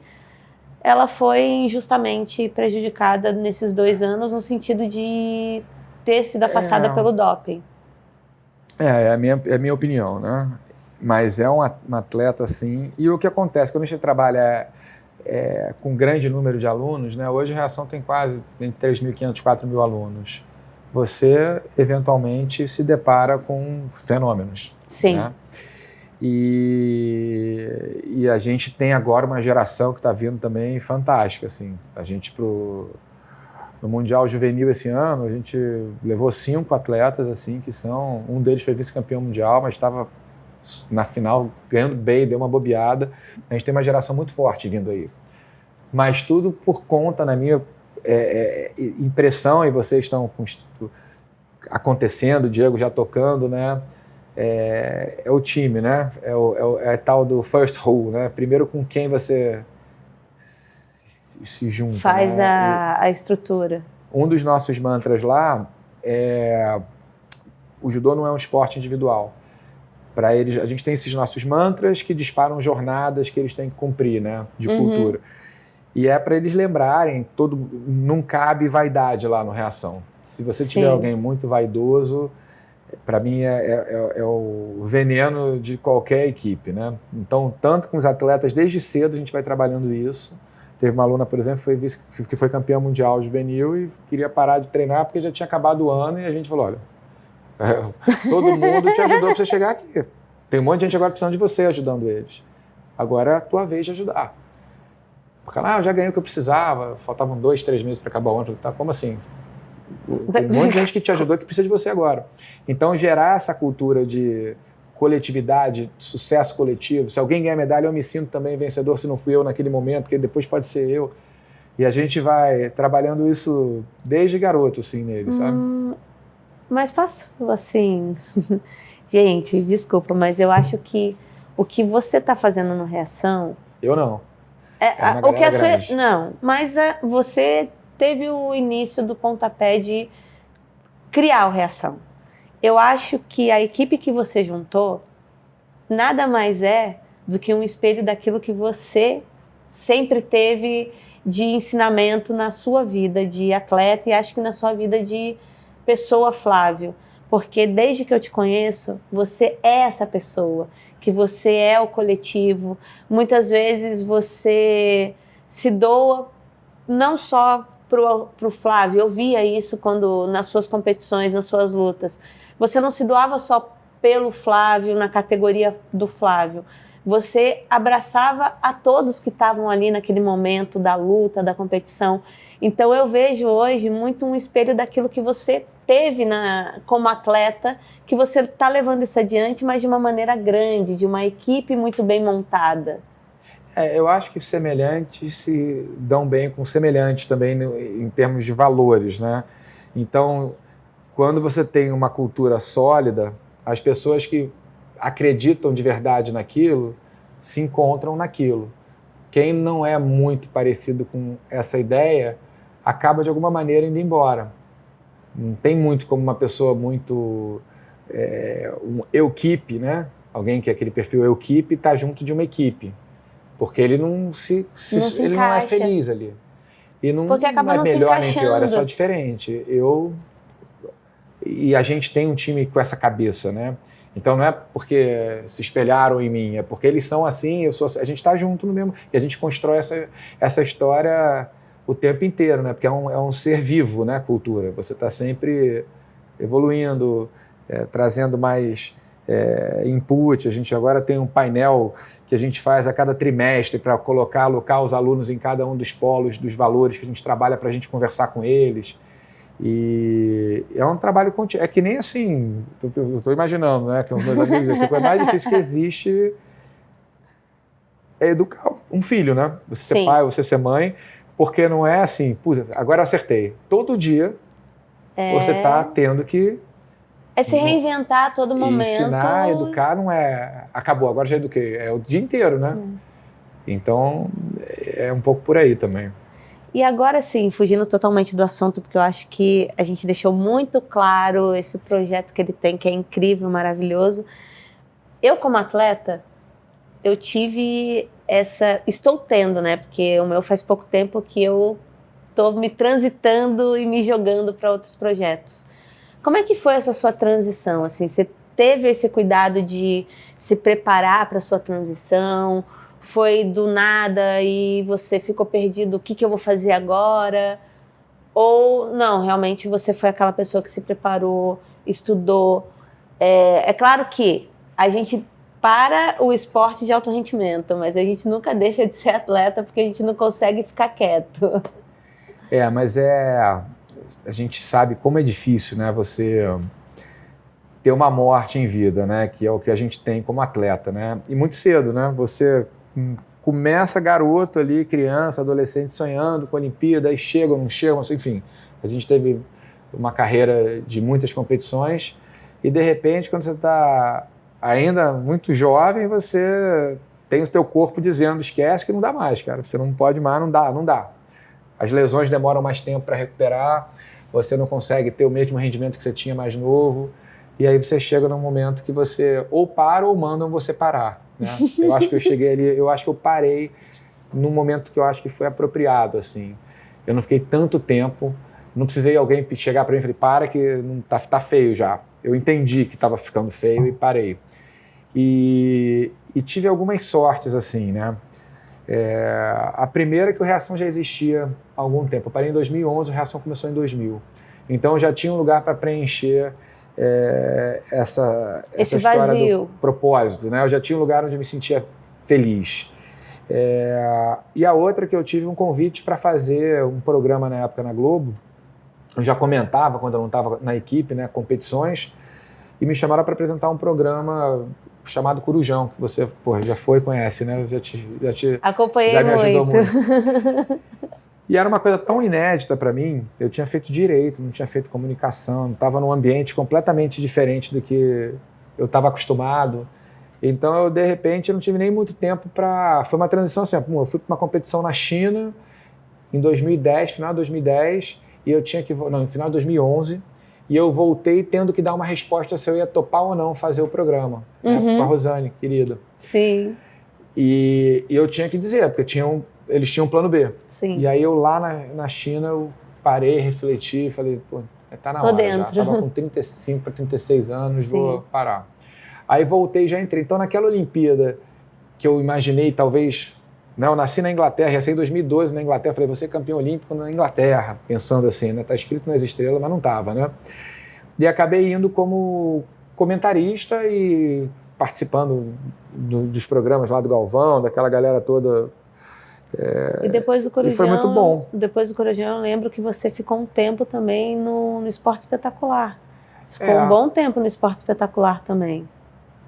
ela foi injustamente prejudicada nesses 2 anos, no sentido de ter sido afastada pelo doping. É a minha opinião, né? Mas é uma atleta, assim... E o que acontece, quando a gente trabalha com um grande número de alunos, né? Hoje a Reação tem quase 3.500, 4.000 alunos. Você, eventualmente, se depara com fenômenos. Sim. Né? E a gente tem agora uma geração que está vindo também fantástica, assim. A gente, no Mundial Juvenil esse ano, a gente levou 5 atletas, assim, que são... Um deles foi vice-campeão mundial, mas estava na final ganhando bem, deu uma bobeada. A gente tem uma geração muito forte vindo aí. Mas tudo por conta, na minha impressão, e vocês estão acontecendo, o Diego já tocando, né? É o time, né? É tal do first who, né? Primeiro com quem você se junta. Faz, né? a estrutura. Um dos nossos mantras lá é: o judô não é um esporte individual. Para eles, a gente tem esses nossos mantras que disparam jornadas que eles têm que cumprir, né? De cultura. E é para eles lembrarem, não cabe vaidade lá no Reação. Se você tiver alguém muito vaidoso, para mim, é o veneno de qualquer equipe, né? Então, tanto com os atletas, desde cedo a gente vai trabalhando isso. Teve uma aluna, por exemplo, que foi campeã mundial juvenil e queria parar de treinar porque já tinha acabado o ano, e a gente falou, olha, todo mundo te ajudou para você chegar aqui. Tem um monte de gente agora precisando de você ajudando eles. Agora é a tua vez de ajudar. Porque ela, eu já ganhei o que eu precisava, faltavam 2, 3 meses para acabar o ano. Tá, como assim? Tem um monte de gente que te ajudou que precisa de você agora. Então, gerar essa cultura de coletividade, sucesso coletivo. Se alguém ganhar medalha, eu me sinto também vencedor se não fui eu naquele momento, porque depois pode ser eu. E a gente vai trabalhando isso desde garoto, assim, nele, sabe? Mas passou, assim... Gente, desculpa, mas eu acho que o que você está fazendo no Reação... Eu não. O que não, mas você teve o início do pontapé de criar o Reação. Eu acho que a equipe que você juntou nada mais é do que um espelho daquilo que você sempre teve de ensinamento na sua vida de atleta e acho que na sua vida de pessoa, Flávio. Porque desde que eu te conheço, você é essa pessoa, que você é o coletivo. Muitas vezes você se doa não só pro Flávio, eu via isso quando nas suas competições, nas suas lutas. Você não se doava só pelo Flávio, na categoria do Flávio. Você abraçava a todos que estavam ali naquele momento da luta, da competição. Então eu vejo hoje muito um espelho daquilo que você teve como atleta, que você está levando isso adiante, mas de uma maneira grande, de uma equipe muito bem montada. Eu acho que semelhantes se dão bem com semelhantes também em termos de valores, né? Então, quando você tem uma cultura sólida, as pessoas que acreditam de verdade naquilo se encontram naquilo. Quem não é muito parecido com essa ideia acaba de alguma maneira indo embora. Não tem muito como uma pessoa muito um equipe, né? Alguém que é aquele perfil equipe está junto de uma equipe, porque ele não ele não é feliz ali. E não, porque acaba não é não melhor se nem pior, é só diferente. E a gente tem um time com essa cabeça, né? Então não é porque se espelharam em mim, é porque eles são assim, a gente está junto no mesmo, e a gente constrói essa história o tempo inteiro, né? Porque é um ser vivo, né? Cultura. Você está sempre evoluindo, trazendo mais input. A gente agora tem um painel que a gente faz a cada trimestre para alocar os alunos em cada um dos polos, dos valores que a gente trabalha para a gente conversar com eles. E é um trabalho contínuo. É que nem assim, eu estou imaginando, né? Que os meus amigos aqui, a coisa mais difícil que existe é educar um filho, né? Você ser pai, você ser mãe. Porque não é assim, agora acertei. Todo dia você está tendo que... É se reinventar a todo momento. Ensinar, educar, não é... Acabou, agora já eduquei. É o dia inteiro, né? Então, é um pouco por aí também. E agora sim, fugindo totalmente do assunto, porque eu acho que a gente deixou muito claro esse projeto que ele tem, que é incrível, maravilhoso. Eu, como atleta, eu tive estou tendo, né? Porque o meu faz pouco tempo que eu estou me transitando e me jogando para outros projetos. Como é que foi essa sua transição? Assim, você teve esse cuidado de se preparar para a sua transição? Foi do nada e você ficou perdido? O que eu vou fazer agora? Ou não, realmente você foi aquela pessoa que se preparou, estudou? É claro que a gente para o esporte de alto rendimento, mas a gente nunca deixa de ser atleta porque a gente não consegue ficar quieto. Mas a gente sabe como é difícil, né, você ter uma morte em vida, né, que é o que a gente tem como atleta, né, e muito cedo, né, você começa garoto ali, criança, adolescente, sonhando com a Olimpíada, aí chega ou não chega, enfim, a gente teve uma carreira de muitas competições e de repente quando você está ainda muito jovem, você tem o teu corpo dizendo, esquece que não dá mais, cara, você não pode mais, não dá. As lesões demoram mais tempo para recuperar, você não consegue ter o mesmo rendimento que você tinha mais novo, e aí você chega num momento que você ou para ou mandam você parar, né? Eu acho que eu cheguei ali, eu acho que eu parei num momento que eu acho que foi apropriado, assim. Eu não fiquei tanto tempo, não precisei alguém chegar para mim e falar, para que não tá feio já. eu entendi que estava ficando feio e parei. E tive algumas sortes, assim, né? A primeira é que o Reação já existia há algum tempo. Eu parei em 2011, o Reação começou em 2000. Então eu já tinha um lugar para preencher essa história vazio. do propósito, né? Eu já tinha um lugar onde eu me sentia feliz. E a outra é que eu tive um convite para fazer um programa na época na Globo. Eu já comentava quando eu não estava na equipe, né, competições, e me chamaram para apresentar um programa chamado Corujão, que você já foi e conhece, né? Acompanhei já me ajudou muito. E era uma coisa tão inédita para mim. Eu tinha feito direito, não tinha feito comunicação, estava num ambiente completamente diferente do que eu estava acostumado. Então, eu, de repente, eu não tive nem muito tempo para... Foi uma transição assim, eu fui para uma competição na China em 2010, final de 2010, e eu tinha que... Não, no final de 2011, e eu voltei tendo que dar uma resposta se eu ia topar ou não fazer o programa, né, com a Rosane, querida. Sim. E eu tinha que dizer, porque eles tinham um plano B. Sim. E aí eu lá na China, eu parei, refleti, falei, pô, tá na hora dentro. já. Tava com 35 para 36 anos, vou parar. Aí voltei e já entrei. Então naquela Olimpíada que eu imaginei, talvez... Né, eu nasci na Inglaterra, ia ser em 2012 na Inglaterra, falei, vou ser campeão olímpico na Inglaterra, pensando assim, né? Tá escrito nas estrelas, mas não tava, né? E acabei indo como comentarista e participando dos programas lá do Galvão, daquela galera toda. E depois do Corujão, e foi muito bom. Depois do Corujão, eu lembro que você ficou um tempo também no Esporte Espetacular. Você ficou um bom tempo no Esporte Espetacular também.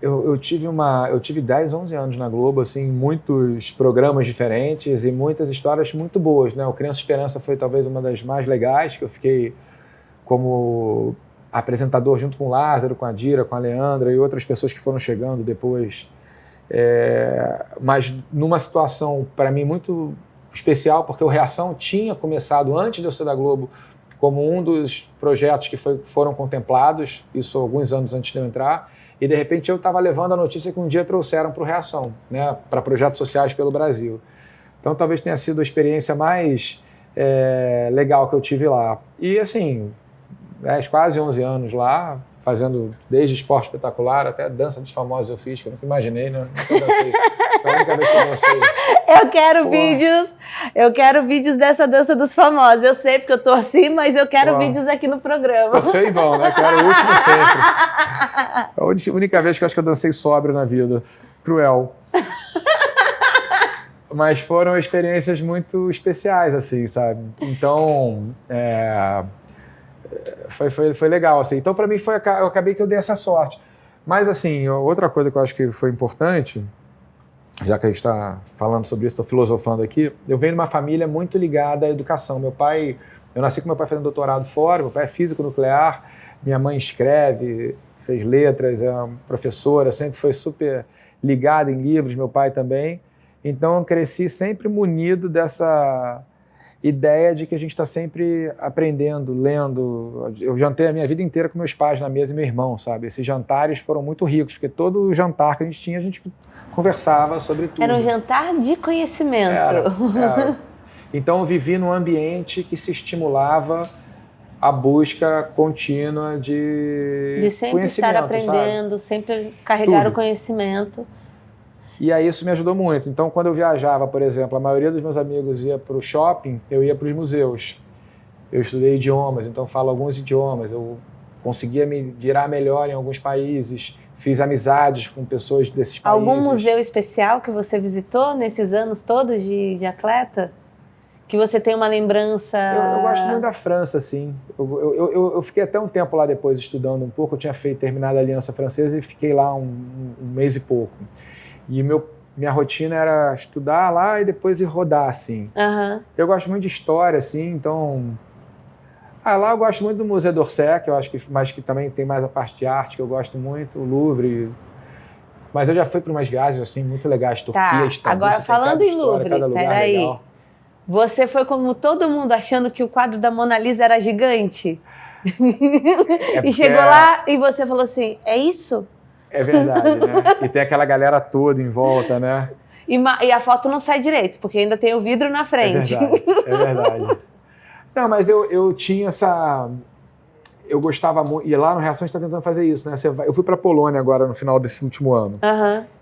Eu tive 10, 11 anos na Globo, assim, muitos programas diferentes e muitas histórias muito boas, né? O Criança Esperança foi talvez uma das mais legais, que eu fiquei como apresentador junto com o Lázaro, com a Dira, com a Leandra e outras pessoas que foram chegando depois. Mas numa situação, para mim, muito especial, porque o Reação tinha começado antes de eu ser da Globo como um dos projetos que foram contemplados, isso alguns anos antes de eu entrar, e de repente eu estava levando a notícia que um dia trouxeram para o Reação, né, para projetos sociais pelo Brasil. Então talvez tenha sido a experiência mais legal que eu tive lá. E assim, quase 11 anos lá, fazendo desde Esporte Espetacular até Dança dos Famosos eu fiz, que eu nunca imaginei, né? Nunca dancei. Foi a única vez que eu dancei. Eu quero vídeos dessa Dança dos Famosos. Eu sei porque eu torci, mas eu quero vídeos aqui no programa. Torceu e vão, né? Que era o último sempre. A única vez que eu acho que eu dancei sóbrio na vida. Cruel. Mas foram experiências muito especiais, assim, sabe? Então, foi legal, assim. Então, para mim, eu acabei que eu dei essa sorte. Mas, assim, outra coisa que eu acho que foi importante, já que a gente está falando sobre isso, estou filosofando aqui, eu venho de uma família muito ligada à educação. Eu nasci com meu pai fazendo doutorado fora, meu pai é físico nuclear, minha mãe escreve, fez letras, é uma professora, sempre foi super ligada em livros, meu pai também. Então, eu cresci sempre munido dessa ideia de que a gente está sempre aprendendo, lendo. Eu jantei a minha vida inteira com meus pais na mesa e meu irmão, sabe? Esses jantares foram muito ricos, porque todo jantar que a gente conversava sobre tudo. Era um jantar de conhecimento. Era. Então, eu vivi num ambiente que se estimulava a busca contínua de sempre conhecimento, estar aprendendo, sabe? sempre carregar Tudo. o conhecimento. E aí isso me ajudou muito. Então, quando eu viajava, por exemplo, a maioria dos meus amigos ia para o shopping, eu ia para os museus. Eu estudei idiomas, então falo alguns idiomas. Eu conseguia me virar melhor em alguns países. Fiz amizades com pessoas desses países. Algum museu especial que você visitou nesses anos todos de atleta? Que você tem uma lembrança... Eu gosto muito da França, assim. Eu fiquei até um tempo lá depois estudando um pouco. Eu tinha terminado a Aliança Francesa e fiquei lá um mês e pouco. E minha rotina era estudar lá e depois ir rodar, assim. Uhum. Eu gosto muito de história, assim, então... lá eu gosto muito do Museu d'Orsay, que eu acho mas que também tem mais a parte de arte, que eu gosto muito, o Louvre. Mas eu já fui para umas viagens, assim, muito legais, Turquia, Istambul. Agora, falando em Louvre, peraí. Você foi como todo mundo achando que o quadro da Mona Lisa era gigante? E chegou lá e você falou assim, é isso? É verdade, né? E tem aquela galera toda em volta, né? E a foto não sai direito, porque ainda tem o vidro na frente. É verdade. Não, mas eu tinha essa... eu gostava muito, e lá no Reação a gente está tentando fazer isso, né? Eu fui para a Polônia agora no final desse último ano.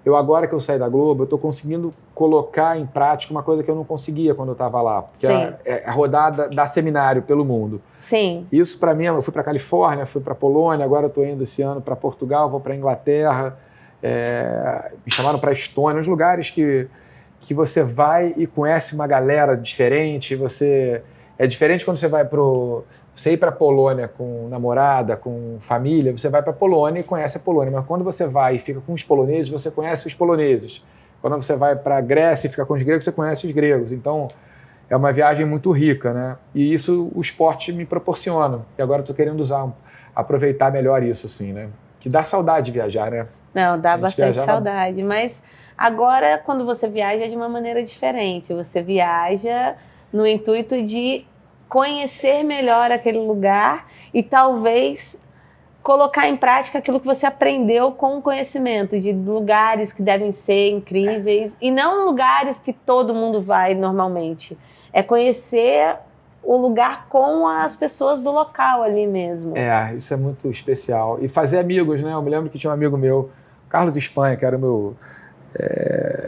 Eu agora que eu saí da Globo, eu estou conseguindo colocar em prática uma coisa que eu não conseguia quando eu estava lá, que é a rodada da seminário pelo mundo. Sim. Isso para mim, eu fui para Califórnia, fui para Polônia, agora eu estou indo esse ano para Portugal, vou para Inglaterra, me chamaram para Estônia, uns lugares que você vai e conhece uma galera diferente, é diferente quando você vai você ir para a Polônia com namorada, com família, você vai para a Polônia e conhece a Polônia. Mas quando você vai e fica com os poloneses, você conhece os poloneses. Quando você vai para a Grécia e fica com os gregos, você conhece os gregos. Então, é uma viagem muito rica, né? E isso o esporte me proporciona. E agora eu estou querendo aproveitar melhor isso, assim, né? Que dá saudade de viajar, né? Não, dá bastante saudade. Mas agora, quando você viaja, é de uma maneira diferente. Você viaja no intuito de conhecer melhor aquele lugar e talvez colocar em prática aquilo que você aprendeu com o conhecimento de lugares que devem ser incríveis e não lugares que todo mundo vai normalmente. É conhecer o lugar com as pessoas do local ali mesmo. Isso é muito especial. E fazer amigos, né? Eu me lembro que tinha um amigo meu, Carlos Espanha, que era o meu...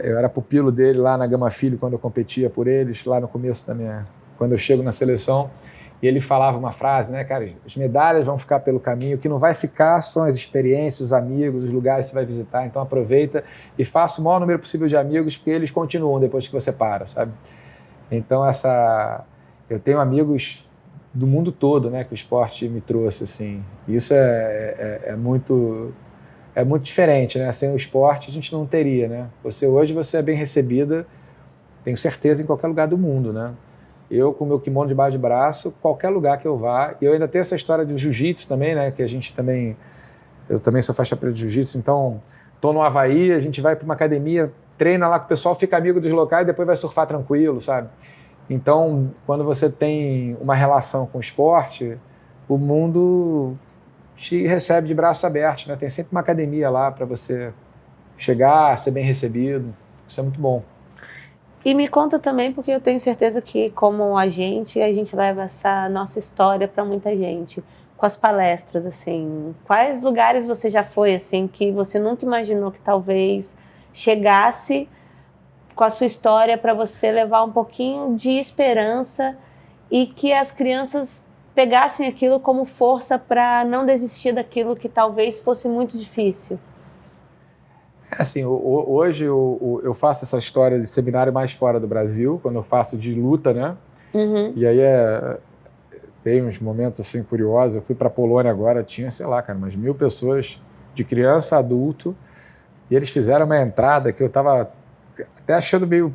eu era pupilo dele lá na Gama Filho quando eu competia por eles, lá no começo quando eu chego na seleção, e ele falava uma frase, né, cara, as medalhas vão ficar pelo caminho, o que não vai ficar são as experiências, os amigos, os lugares que você vai visitar, então aproveita e faça o maior número possível de amigos, porque eles continuam depois que você para, sabe? Então eu tenho amigos do mundo todo, né, que o esporte me trouxe, assim, isso é muito diferente, né, sem o esporte a gente não teria, né, hoje você é bem recebida, tenho certeza, em qualquer lugar do mundo, né. Eu, com o meu kimono debaixo de braço, qualquer lugar que eu vá. E eu ainda tenho essa história do jiu-jitsu também, né? Que eu também sou faixa preta de jiu-jitsu. Então, estou no Havaí, a gente vai para uma academia, treina lá com o pessoal, fica amigo dos locais e depois vai surfar tranquilo, sabe? Então, quando você tem uma relação com o esporte, o mundo te recebe de braços abertos, né? Tem sempre uma academia lá para você chegar, ser bem recebido. Isso é muito bom. E me conta também, porque eu tenho certeza que, como a gente leva essa nossa história para muita gente. Com as palestras, assim, quais lugares você já foi, assim, que você nunca imaginou que talvez chegasse com a sua história para você levar um pouquinho de esperança e que as crianças pegassem aquilo como força para não desistir daquilo que talvez fosse muito difícil? Assim, hoje eu faço essa história de seminário mais fora do Brasil, quando eu faço de luta, né? Uhum. E aí tem uns momentos assim curiosos. Eu fui para a Polônia agora, tinha, sei lá, cara, umas 1.000 pessoas, de criança a adulto, e eles fizeram uma entrada que eu estava até achando meio...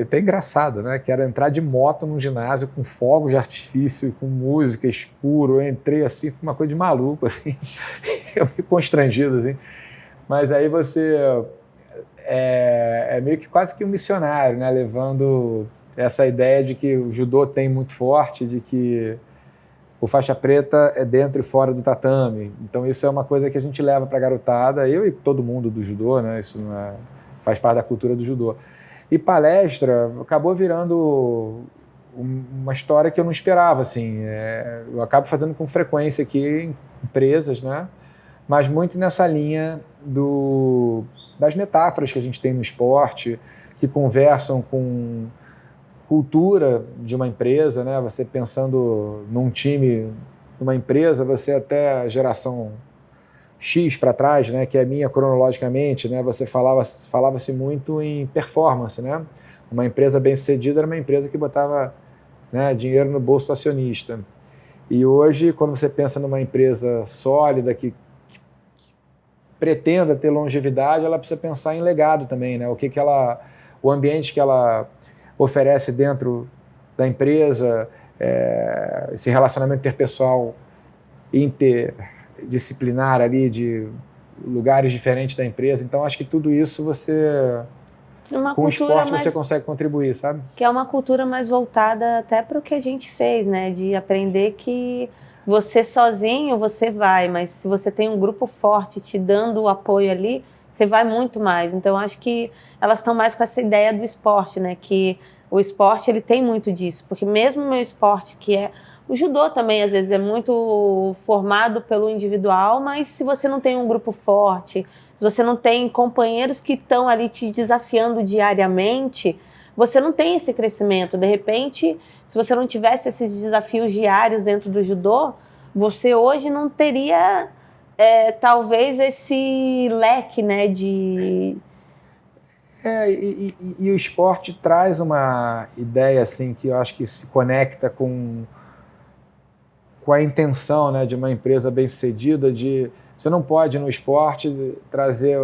até engraçado, né? Que era entrar de moto num ginásio com fogos de artifício, com música, escuro. Eu entrei assim, foi uma coisa de maluco, assim. Eu fiquei constrangido, assim. Mas aí você é meio que quase que um missionário, né? Levando essa ideia de que o judô tem muito forte, de que o faixa preta é dentro e fora do tatame. Então isso é uma coisa que a gente leva para a garotada, eu e todo mundo do judô, né? Isso faz parte da cultura do judô. E palestra acabou virando uma história que eu não esperava, assim. Eu acabo fazendo com frequência aqui em empresas, né? Mas muito nessa linha das metáforas que a gente tem no esporte, que conversam com cultura de uma empresa, né? Você pensando num time, numa empresa, você até a geração X para trás, né? Que é minha cronologicamente, né? Você falava-se muito em performance, né? Uma empresa bem-sucedida era uma empresa que botava, né, dinheiro no bolso do acionista. E hoje, quando você pensa numa empresa sólida que pretenda ter longevidade, ela precisa pensar em legado também, né? O ambiente que ela oferece dentro da empresa, esse relacionamento interpessoal, interdisciplinar ali, de lugares diferentes da empresa. Então, acho que tudo isso com o esporte você consegue contribuir, sabe? Que é uma cultura mais voltada até para o que a gente fez, né? De aprender que você sozinho, você vai, mas se você tem um grupo forte te dando o apoio ali, você vai muito mais. Então, acho que elas estão mais com essa ideia do esporte, né? Que o esporte, ele tem muito disso. Porque mesmo o meu esporte, que é O judô também, às vezes, é muito formado pelo individual, mas se você não tem um grupo forte, se você não tem companheiros que estão ali te desafiando diariamente, você não tem esse crescimento. De repente, se você não tivesse esses desafios diários dentro do judô, você hoje não teria, talvez, esse leque, né, de... E o esporte traz uma ideia assim, que eu acho que se conecta com a intenção, né, de uma empresa bem-sucedida, de você não pode no esporte trazer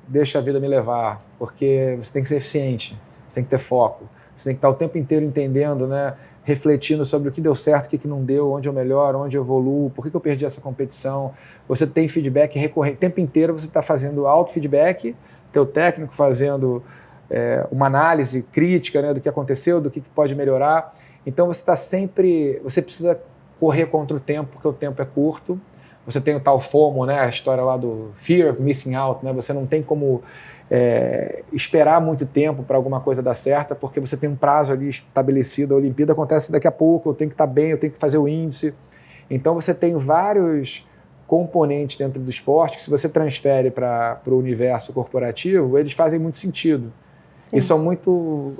deixa a vida me levar, porque você tem que ser eficiente, você tem que ter foco, você tem que estar o tempo inteiro entendendo, né, refletindo sobre o que deu certo, o que não deu, onde eu melhoro, onde eu evoluo, por que eu perdi essa competição. Você tem feedback recorrente, o tempo inteiro você está fazendo auto-feedback, teu técnico fazendo uma análise crítica, né, do que aconteceu, do que pode melhorar. Então você está sempre, você precisa correr contra o tempo, porque o tempo é curto. Você tem o tal FOMO, né, a história lá do Fear of Missing Out, né, você não tem como esperar muito tempo para alguma coisa dar certo, porque você tem um prazo ali estabelecido, a Olimpíada acontece daqui a pouco, eu tenho que estar bem, eu tenho que fazer o índice. Então você tem vários componentes dentro do esporte que, se você transfere para o universo corporativo, eles fazem muito sentido. Sim. E são muito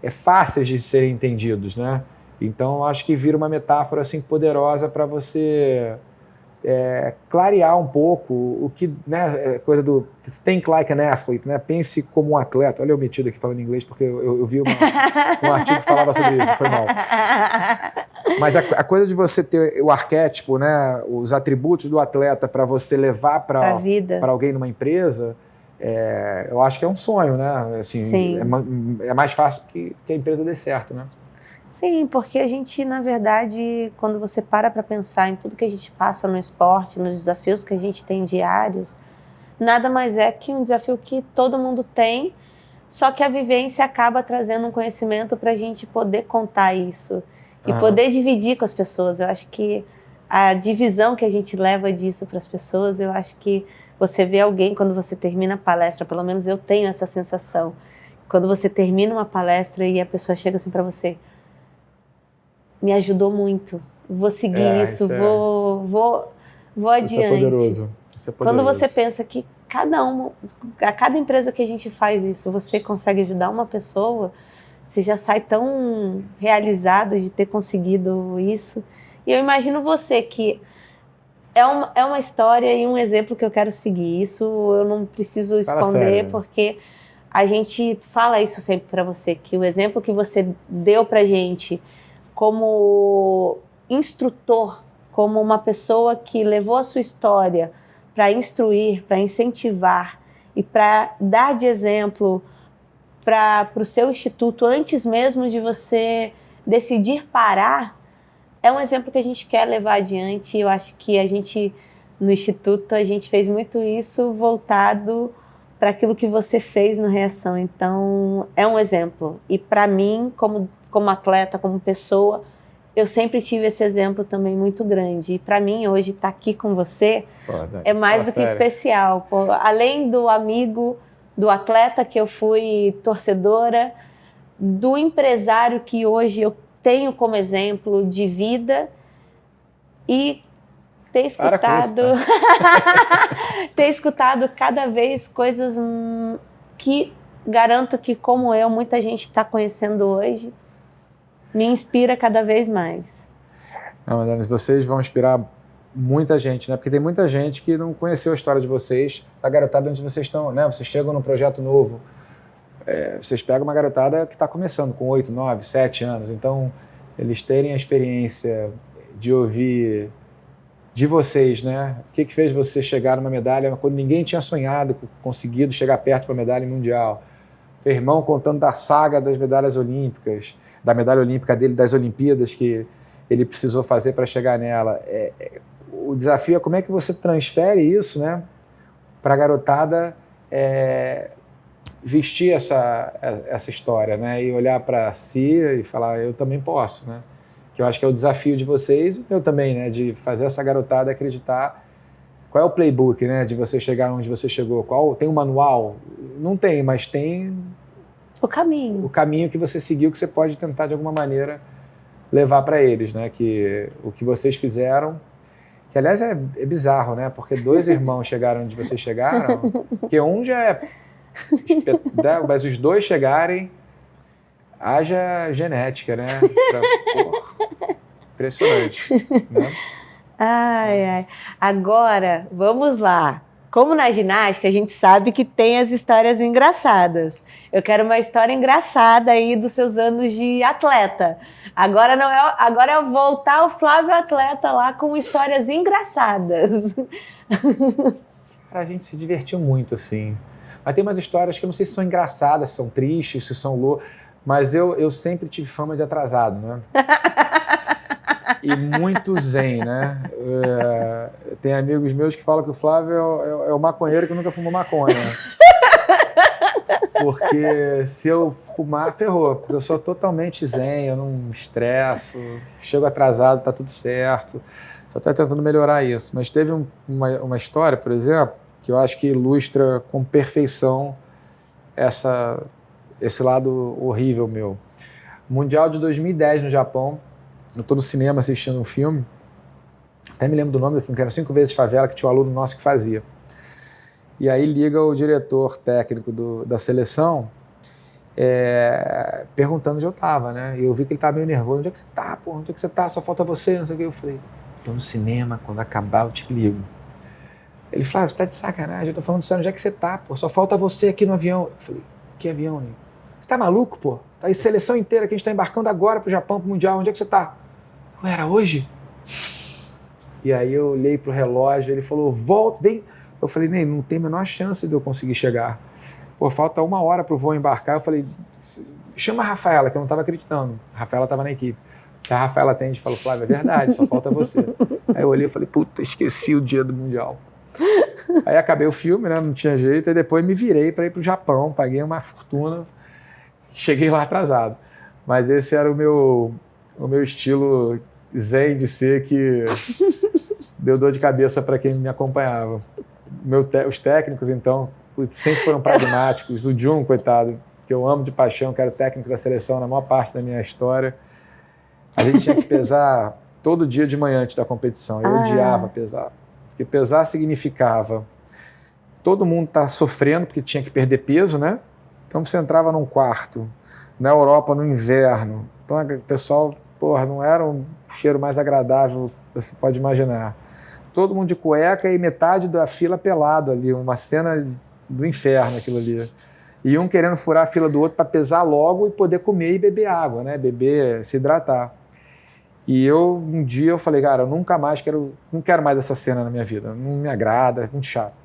fáceis de serem entendidos, né? Então, acho que vira uma metáfora assim, poderosa para você clarear um pouco o que, né, coisa do think like an athlete, né? Pense como um atleta. Olha eu metido aqui falando inglês, porque eu vi um artigo que falava sobre isso, foi mal. Mas a coisa de você ter o arquétipo, né, os atributos do atleta para você levar para alguém numa empresa, eu acho que é um sonho, né? Assim, é mais fácil que a empresa dê certo, né? Sim, porque a gente, na verdade, quando você para pensar em tudo que a gente passa no esporte, nos desafios que a gente tem diários, nada mais é que um desafio que todo mundo tem, só que a vivência acaba trazendo um conhecimento para a gente poder contar isso e poder dividir com as pessoas. Eu acho que a divisão que a gente leva disso para as pessoas, eu acho que você vê alguém, quando você termina a palestra, pelo menos eu tenho essa sensação, quando você termina uma palestra e a pessoa chega assim para você: me ajudou muito, vou seguir isso, vou adiante. Isso é poderoso. Quando você pensa que a cada empresa que a gente faz isso, você consegue ajudar uma pessoa, você já sai tão realizado de ter conseguido isso. E eu imagino você que é uma história e um exemplo que eu quero seguir. Isso eu não preciso esconder, porque a gente fala isso sempre para você, que o exemplo que você deu pra gente como instrutor, como uma pessoa que levou a sua história para instruir, para incentivar e para dar de exemplo para o seu instituto, antes mesmo de você decidir parar, é um exemplo que a gente quer levar adiante. Eu acho que a gente, no instituto, a gente fez muito isso voltado para aquilo que você fez no Reação. Então, é um exemplo. E para mim, como atleta, como pessoa, eu sempre tive esse exemplo também muito grande. E para mim, hoje, estar aqui com você é mais do que especial. Além do amigo, do atleta que eu fui torcedora, do empresário que hoje eu tenho como exemplo de vida, e ter escutado cada vez coisas que garanto que, como eu, muita gente está conhecendo hoje, me inspira cada vez mais. Não, Madalena, vocês vão inspirar muita gente, né? Porque tem muita gente que não conheceu a história de vocês, da garotada onde vocês estão, né? Vocês chegam num projeto novo, vocês pegam uma garotada que está começando com 8, 9, 7 anos, então eles terem a experiência de ouvir de vocês, né? O que fez você chegar numa medalha quando ninguém tinha sonhado, conseguido chegar perto para a medalha mundial. Meu irmão contando da saga das medalhas olímpicas, da medalha olímpica dele, das Olimpíadas que ele precisou fazer para chegar nela. O desafio é como é que você transfere isso, né, para a garotada vestir essa história, né, e olhar para si e falar, eu também posso, né? Que eu acho que é o desafio de vocês, e eu também, né, de fazer essa garotada acreditar. Qual é o playbook, né, de você chegar onde você chegou? Tem um manual? Não tem, mas tem o caminho. O caminho que você seguiu, que você pode tentar de alguma maneira levar para eles, né? Que o que vocês fizeram, que aliás é bizarro, né? Porque 2 irmãos chegaram onde vocês chegaram, porque um já é, mas os 2 chegarem, haja genética, né? Impressionante, né? Ai. Agora, vamos lá. Como na ginástica, a gente sabe que tem as histórias engraçadas. Eu quero uma história engraçada aí dos seus anos de atleta. Agora agora é voltar ao Flávio atleta lá com histórias engraçadas. A gente se divertiu muito, assim. Mas tem umas histórias que eu não sei se são engraçadas, se são tristes, se são loucas, mas eu sempre tive fama de atrasado, né? E muito zen, né? Tem amigos meus que falam que o Flávio é o maconheiro que nunca fumou maconha. Porque se eu fumar, ferrou. Porque eu sou totalmente zen, eu não me estresso, chego atrasado, tá tudo certo. Só tô tentando melhorar isso. Mas teve uma história, por exemplo, que eu acho que ilustra com perfeição esse lado horrível meu. Mundial de 2010 no Japão. Eu estou no cinema assistindo um filme, até me lembro do nome do filme, que era 5 vezes Favela, que tinha um aluno nosso que fazia. E aí liga o diretor técnico da seleção, perguntando onde eu estava, né? E eu vi que ele estava meio nervoso. Onde é que você está, pô? Onde é que você está? Só falta você, não sei o que. Eu falei, estou no cinema, quando acabar eu te ligo. Ele falou, você está de sacanagem, eu estou falando sério, onde é que você está, pô? Só falta você aqui no avião. Eu falei, que avião, Nico? Você tá maluco, pô? Tá aí seleção inteira que a gente tá embarcando agora pro Japão, pro Mundial. Onde é que você tá? Não era hoje? E aí eu olhei pro relógio, ele falou, volta, vem. Eu falei, Ney, não tem a menor chance de eu conseguir chegar. Pô, falta 1 hora pro voo embarcar. Eu falei, chama a Rafaela, que eu não tava acreditando. A Rafaela tava na equipe. A Rafaela atende e falou, Flávio, é verdade, só falta você. Aí eu olhei e falei, puta, esqueci o dia do Mundial. Aí acabei o filme, né? Não tinha jeito. Aí depois me virei para ir pro Japão, paguei uma fortuna. Cheguei lá atrasado, mas esse era o meu estilo zen de ser, que deu dor de cabeça para quem me acompanhava. Os técnicos, então, sempre foram pragmáticos. O Jun, coitado, que eu amo de paixão, que era o técnico da seleção na maior parte da minha história. A gente tinha que pesar todo dia de manhã antes da competição. Eu odiava pesar, porque pesar significava todo mundo tá sofrendo porque tinha que perder peso, né? Então você entrava num quarto, na Europa no inverno, então o pessoal, porra, não era um cheiro mais agradável que você pode imaginar. Todo mundo de cueca e metade da fila pelado ali, uma cena do inferno aquilo ali. E um querendo furar a fila do outro para pesar logo e poder comer e beber água, né? Beber, se hidratar. E um dia eu falei, cara, eu nunca mais não quero mais essa cena na minha vida, não me agrada, é muito chato.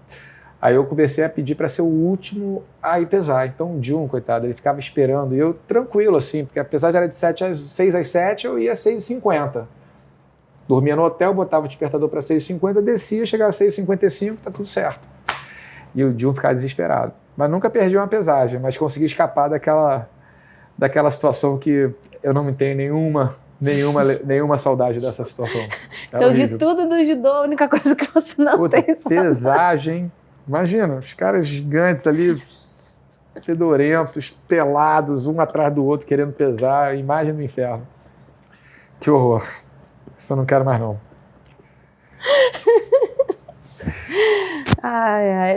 Aí eu comecei a pedir para ser o último a ir pesar. Então o Jun, coitado, ele ficava esperando. E eu tranquilo, assim, porque apesar de era de 6 às 7, eu ia às 6h50. Dormia no hotel, botava o despertador para 6h50, descia, chegava às 6h55, tá tudo certo. E o Jun ficava desesperado. Mas nunca perdi uma pesagem, mas consegui escapar daquela situação que eu não tenho nenhuma saudade dessa situação. Então, horrível. De tudo do judô, a única coisa que você não tem saudade. Pesagem. Imagina, os caras gigantes ali, fedorentos, pelados, um atrás do outro, querendo pesar. Imagem do inferno. Que horror. Isso eu não quero mais, não.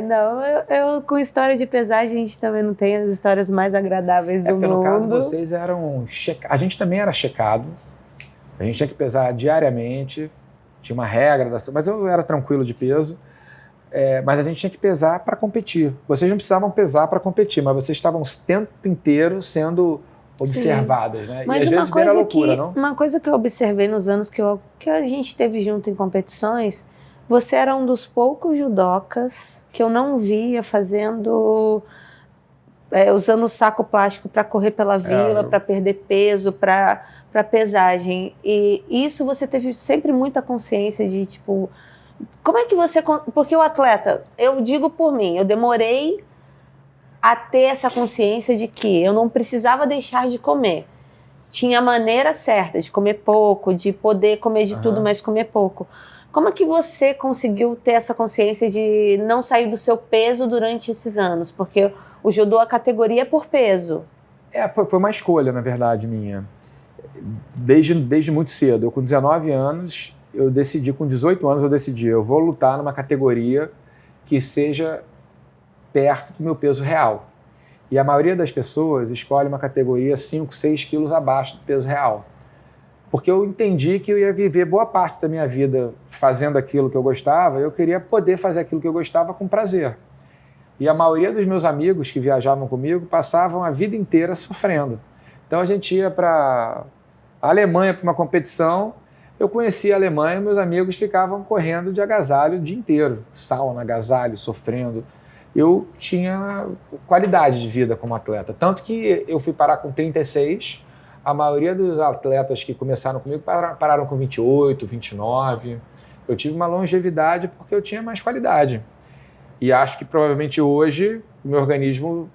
Não, eu com história de pesagem, a gente também não tem as histórias mais agradáveis do mundo. No caso, vocês eram checados. A gente também era checado. A gente tinha que pesar diariamente. Tinha uma regra, mas eu era tranquilo de peso. Mas a gente tinha que pesar para competir. Vocês não precisavam pesar para competir, mas vocês estavam o tempo inteiro sendo observadas, né? Mas e às vezes era loucura, não? Uma coisa que eu observei nos anos que a gente esteve junto em competições, você era um dos poucos judocas que eu não via fazendo, usando saco plástico para correr pela vila, para perder peso, para pesagem. E isso você teve sempre muita consciência de, tipo, como é que você... Porque o atleta, eu digo por mim, eu demorei a ter essa consciência de que eu não precisava deixar de comer. Tinha a maneira certa de comer pouco, de poder comer de tudo, mas comer pouco. Como é que você conseguiu ter essa consciência de não sair do seu peso durante esses anos? Porque o judô, a categoria é por peso. Foi uma escolha, na verdade, minha. desde muito cedo. Eu, com 19 anos, com 18 anos, eu decidi, eu vou lutar numa categoria que seja perto do meu peso real. E a maioria das pessoas escolhe uma categoria 5, 6 quilos abaixo do peso real. Porque eu entendi que eu ia viver boa parte da minha vida fazendo aquilo que eu gostava, eu queria poder fazer aquilo que eu gostava com prazer. E a maioria dos meus amigos que viajavam comigo passavam a vida inteira sofrendo. Então a gente ia para a Alemanha para uma competição, eu conhecia a Alemanha e meus amigos ficavam correndo de agasalho o dia inteiro, sauna, agasalho, sofrendo. Eu tinha qualidade de vida como atleta, tanto que eu fui parar com 36, a maioria dos atletas que começaram comigo pararam com 28, 29. Eu tive uma longevidade porque eu tinha mais qualidade. E acho que provavelmente hoje o meu organismo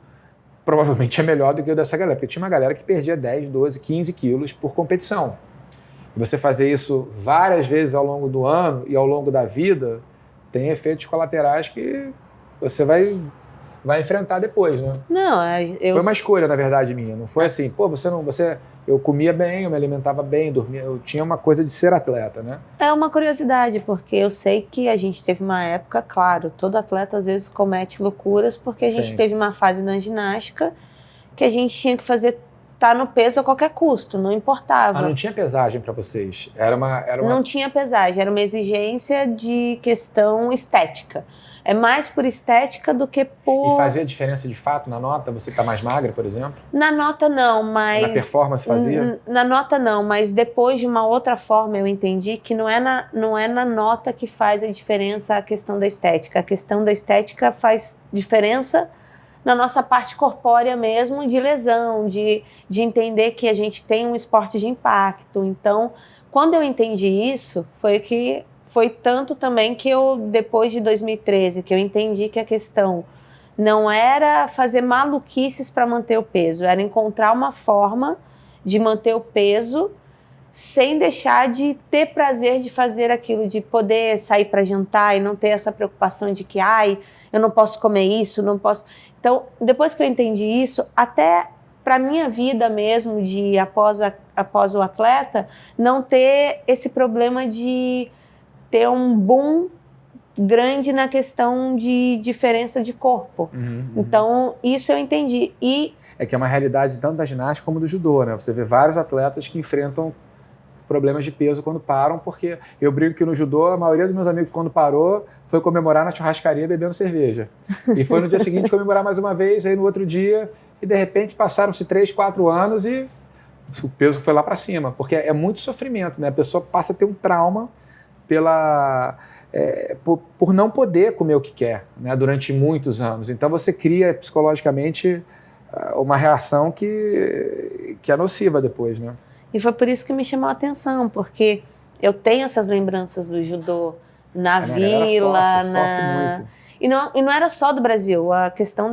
provavelmente é melhor do que o dessa galera, porque tinha uma galera que perdia 10, 12, 15 quilos por competição. E você fazer isso várias vezes ao longo do ano e ao longo da vida tem efeitos colaterais que você vai enfrentar depois, né? Não, Foi uma escolha, na verdade, minha. Não foi assim, eu comia bem, eu me alimentava bem, dormia, eu tinha uma coisa de ser atleta, né? É uma curiosidade, porque eu sei que a gente teve uma época, claro, todo atleta às vezes comete loucuras, porque a gente teve uma fase na ginástica que a gente tinha que fazer estar no peso a qualquer custo, não importava. Não tinha pesagem para vocês? Não tinha pesagem, era uma exigência de questão estética. É mais por estética do que por... E fazia diferença de fato na nota? Você está mais magra, por exemplo? Na nota não, mas... Na performance fazia? Na nota não, mas depois de uma outra forma eu entendi que não é na nota que faz a diferença a questão da estética. A questão da estética faz diferença na nossa parte corpórea mesmo, de lesão, de entender que a gente tem um esporte de impacto. Então, quando eu entendi isso, foi tanto também que eu, depois de 2013, que eu entendi que a questão não era fazer maluquices para manter o peso, era encontrar uma forma de manter o peso sem deixar de ter prazer de fazer aquilo, de poder sair para jantar e não ter essa preocupação de que, eu não posso comer isso, não posso... Então, depois que eu entendi isso, até para a minha vida mesmo, de após o atleta, não ter esse problema de ter um boom grande na questão de diferença de corpo. Então, isso eu entendi. É que é uma realidade tanto da ginástica como do judô, né? Você vê vários atletas que enfrentam problemas de peso quando param, porque eu brinco que no judô, a maioria dos meus amigos, quando parou, foi comemorar na churrascaria bebendo cerveja. E foi no dia seguinte comemorar mais uma vez, aí no outro dia, e de repente passaram-se 3, 4 anos e o peso foi lá para cima, porque é muito sofrimento, né? A pessoa passa a ter um trauma por não poder comer o que quer, né, durante muitos anos. Então você cria psicologicamente uma reação que é nociva depois, né? E foi por isso que me chamou a atenção, porque eu tenho essas lembranças do judô na vila, sofre muito. E não era só do Brasil, a questão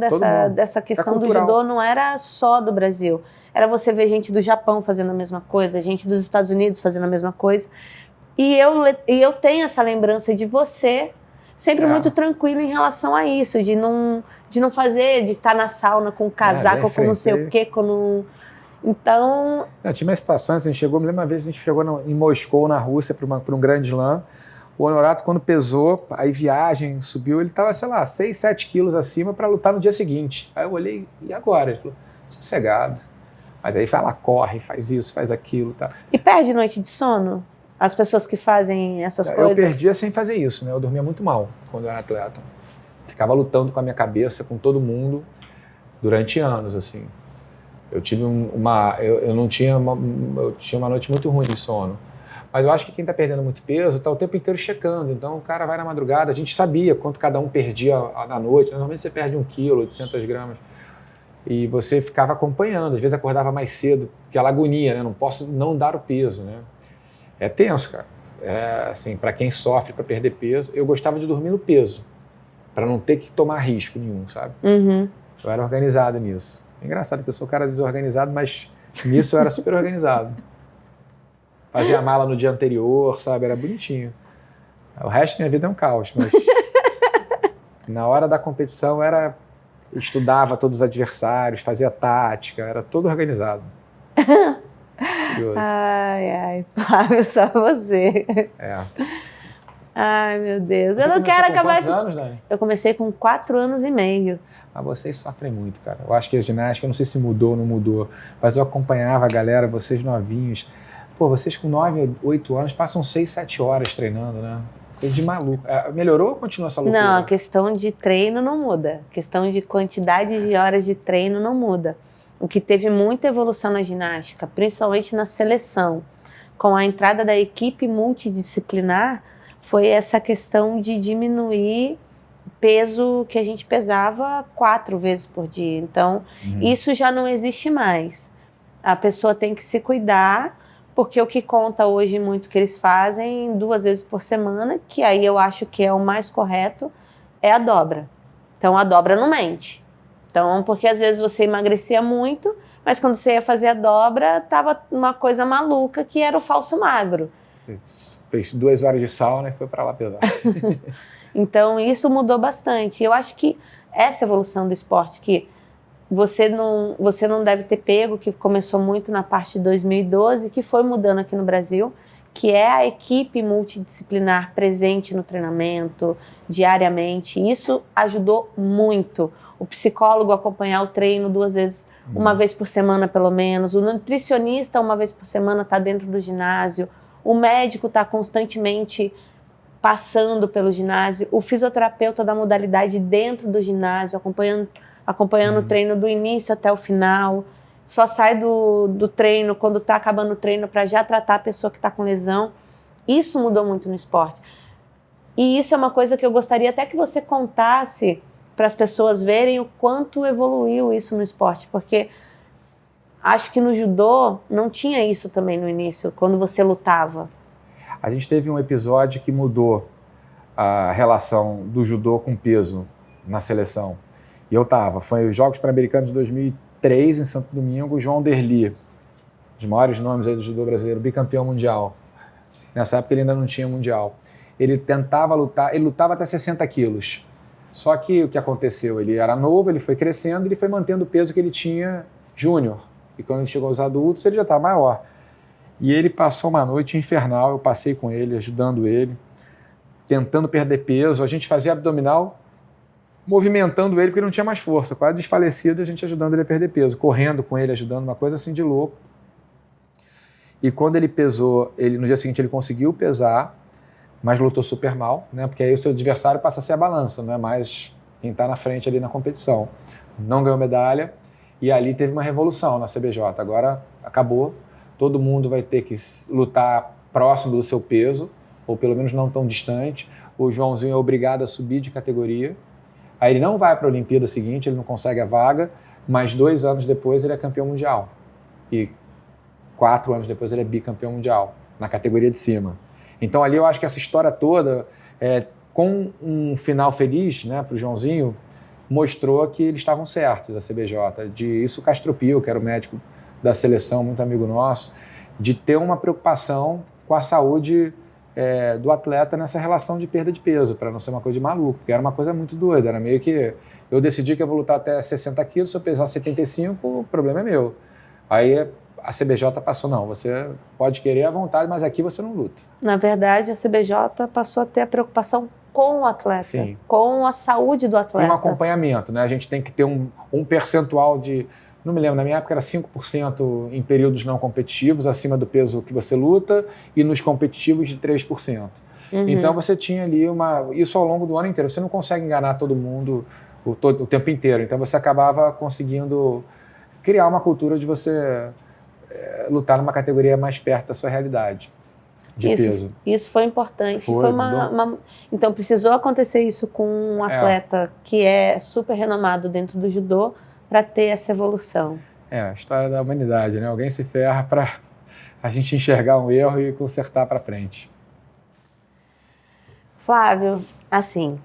dessa questão do judô não era só do Brasil. Era você ver gente do Japão fazendo a mesma coisa, gente dos Estados Unidos fazendo a mesma coisa. E eu tenho essa lembrança de você sempre muito tranquilo em relação a isso, de não fazer, de estar na sauna com casaco, com não sei o quê, Então... Tinha umas situações, me lembro uma vez a gente chegou em Moscou, na Rússia, para um grande slam. O Honorato, quando pesou, aí viagem, subiu, ele estava, 6, 7 quilos acima para lutar no dia seguinte. Aí eu olhei, e agora? Ele falou, sossegado. Mas aí vai lá, corre, faz isso, faz aquilo. Tá. E perde noite de sono? As pessoas que fazem essas coisas? Eu perdia sem fazer isso, né? Eu dormia muito mal quando eu era atleta. Ficava lutando com a minha cabeça, com todo mundo, durante anos, assim. Eu tive eu tinha uma noite muito ruim de sono. Mas eu acho que quem está perdendo muito peso está o tempo inteiro checando. Então o cara vai na madrugada, a gente sabia quanto cada um perdia na noite. Normalmente você perde 1 quilo, 800 gramas. E você ficava acompanhando. Às vezes acordava mais cedo, aquela agonia, né? Não posso não dar o peso, né? É tenso, cara. Assim, para quem sofre para perder peso, eu gostava de dormir no peso, para não ter que tomar risco nenhum, sabe? Eu era organizado nisso. É engraçado que eu sou um cara desorganizado, mas nisso eu era super organizado. Fazia a mala no dia anterior, sabe? Era bonitinho. O resto da minha vida é um caos, mas na hora da competição eu estudava todos os adversários, fazia tática, era todo organizado. maravilhoso. Ai, Flávio, só você. É. Ai, meu Deus. Você Eu não quero acabar quantos anos, Dani? Eu comecei com 4 anos e meio. Ah, vocês sofrem muito, cara. Eu acho que a ginástica, eu não sei se mudou ou não mudou, mas eu acompanhava a galera, vocês novinhos. Pô, vocês com 9, 8 anos passam 6, 7 horas treinando, né? Coisa de maluco. Melhorou ou continua essa loucura? Não, a questão de treino não muda. A questão de quantidade de horas de treino não muda. O que teve muita evolução na ginástica, principalmente na seleção, com a entrada da equipe multidisciplinar, foi essa questão de diminuir peso que a gente pesava 4 vezes por dia. Então, isso já não existe mais. A pessoa tem que se cuidar, porque o que conta hoje muito que eles fazem 2 vezes por semana, que aí eu acho que é o mais correto, é a dobra. Então, a dobra não mente. Então, porque às vezes você emagrecia muito, mas quando você ia fazer a dobra, tava uma coisa maluca que era o falso magro. Você fez 2 horas de sauna e foi para lá pesar. Então, isso mudou bastante. Eu acho que essa evolução do esporte, que você não deve ter pego, que começou muito na parte de 2012, que foi mudando aqui no Brasil, que é a equipe multidisciplinar presente no treinamento, diariamente. Isso ajudou muito. O psicólogo acompanhar o treino 2 vezes, 1 vez por semana pelo menos. O nutricionista 1 vez por semana está dentro do ginásio. O médico está constantemente passando pelo ginásio. O fisioterapeuta da modalidade dentro do ginásio, acompanhando o treino do início até o final. Só sai do treino quando está acabando o treino para já tratar a pessoa que está com lesão. Isso mudou muito no esporte. E isso é uma coisa que eu gostaria até que você contasse para as pessoas verem o quanto evoluiu isso no esporte, porque acho que no judô não tinha isso também no início, quando você lutava. A gente teve um episódio que mudou a relação do judô com peso na seleção. E eu estava, foi os Jogos Pan-Americanos de 2003 em Santo Domingo, o João Derli, os maiores nomes aí do judô brasileiro, bicampeão mundial. Nessa época ele ainda não tinha mundial. Ele tentava lutar, ele lutava até 60 quilos. Só que o que aconteceu? Ele era novo, ele foi crescendo, ele foi mantendo o peso que ele tinha júnior. E quando ele chegou aos adultos, ele já estava maior. E ele passou uma noite infernal, eu passei com ele, ajudando ele, tentando perder peso. A gente fazia abdominal, movimentando ele, porque ele não tinha mais força, quase desfalecido, a gente ajudando ele a perder peso, correndo com ele, ajudando, uma coisa assim de louco. E quando ele pesou, no dia seguinte ele conseguiu pesar, mas lutou super mal, né? Porque aí o seu adversário passa a ser a balança, não é mais quem está na frente ali na competição. Não ganhou medalha, e ali teve uma revolução na CBJ. Agora acabou, todo mundo vai ter que lutar próximo do seu peso, ou pelo menos não tão distante. O Joãozinho é obrigado a subir de categoria. Aí ele não vai para a Olimpíada seguinte, ele não consegue a vaga, mas 2 anos depois ele é campeão mundial. E 4 anos depois ele é bicampeão mundial, na categoria de cima. Então ali eu acho que essa história toda, com um final feliz, né, para o Joãozinho, mostrou que eles estavam certos, a CBJ. Isso o Castro Pio, que era o médico da seleção, muito amigo nosso, de ter uma preocupação com a saúde do atleta nessa relação de perda de peso, para não ser uma coisa de maluco, porque era uma coisa muito doida, era meio que eu decidi que eu vou lutar até 60 quilos, se eu pesar 75, o problema é meu. Aí a CBJ passou, não, você pode querer à vontade, mas aqui você não luta. Na verdade, a CBJ passou a ter a preocupação com o atleta, sim, com a saúde do atleta. E um acompanhamento, né? A gente tem que ter um percentual de, não me lembro, na minha época era 5% em períodos não competitivos, acima do peso que você luta, e nos competitivos de 3%. Então você tinha ali isso ao longo do ano inteiro. Você não consegue enganar todo mundo o tempo inteiro. Então você acabava conseguindo criar uma cultura de você lutar numa categoria mais perto da sua realidade de peso. Isso foi importante. Então precisou acontecer isso com um atleta que é super renomado dentro do judô para ter essa evolução. A história da humanidade, né? Alguém se ferra para a gente enxergar um erro e consertar para frente. Flávio, assim,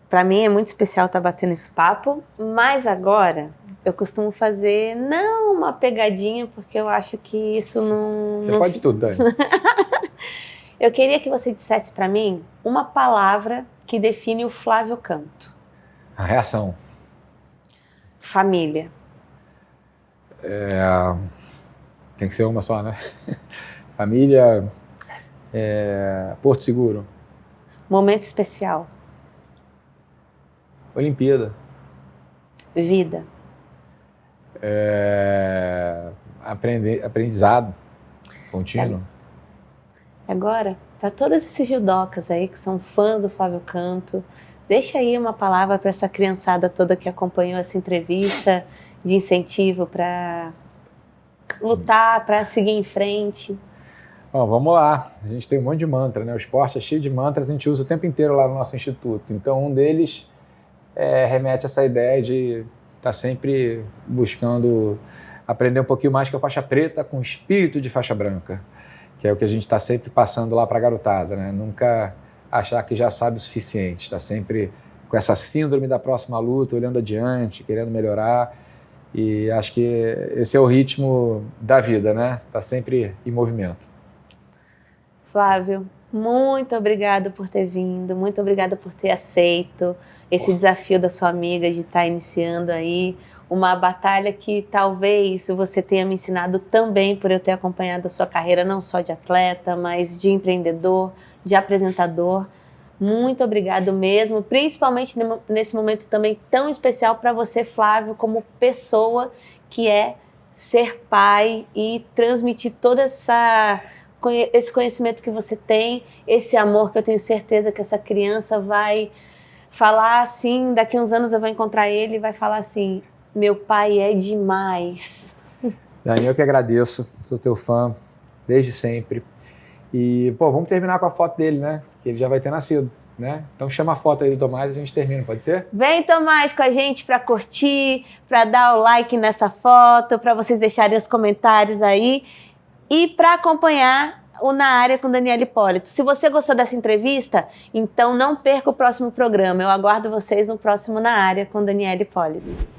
para mim é muito especial estar batendo esse papo, mas agora eu costumo fazer, não uma pegadinha, porque eu acho que isso não... Você pode tudo, Dani. Eu queria que você dissesse para mim uma palavra que define o Flávio Canto. A reação. Família. Tem que ser uma só, né? Família, Porto Seguro. Momento especial. Olimpíada. Vida. Aprendizado contínuo. Agora, para todos esses judocas aí que são fãs do Flávio Canto, deixa aí uma palavra para essa criançada toda que acompanhou essa entrevista de incentivo para lutar, para seguir em frente. Bom, vamos lá. A gente tem um monte de mantra, né? O esporte é cheio de mantras, a gente usa o tempo inteiro lá no nosso instituto. Então, um deles remete a essa ideia de estar sempre buscando aprender um pouquinho mais com a faixa preta com o espírito de faixa branca, que é o que a gente está sempre passando lá para a garotada, né? Nunca achar que já sabe o suficiente, está sempre com essa síndrome da próxima luta, olhando adiante, querendo melhorar, e acho que esse é o ritmo da vida, né? Está sempre em movimento. Flávio, muito obrigado por ter vindo, muito obrigada por ter aceito esse desafio da sua amiga de estar iniciando aí uma batalha que talvez você tenha me ensinado também por eu ter acompanhado a sua carreira, não só de atleta, mas de empreendedor, de apresentador. Muito obrigado mesmo, principalmente nesse momento também tão especial para você, Flávio, como pessoa que é ser pai e transmitir toda esse conhecimento que você tem, esse amor que eu tenho certeza que essa criança vai falar assim, daqui a uns anos eu vou encontrar ele e vai falar assim, meu pai é demais. Dani, eu que agradeço, sou teu fã desde sempre. E, vamos terminar com a foto dele, né? Que ele já vai ter nascido, né? Então chama a foto aí do Tomás e a gente termina, pode ser? Vem, Tomás, com a gente para curtir, para dar o like nessa foto, para vocês deixarem os comentários aí e para acompanhar o Na Área com Daniela Hipólito. Se você gostou dessa entrevista, então não perca o próximo programa. Eu aguardo vocês no próximo Na Área com Daniela Hipólito.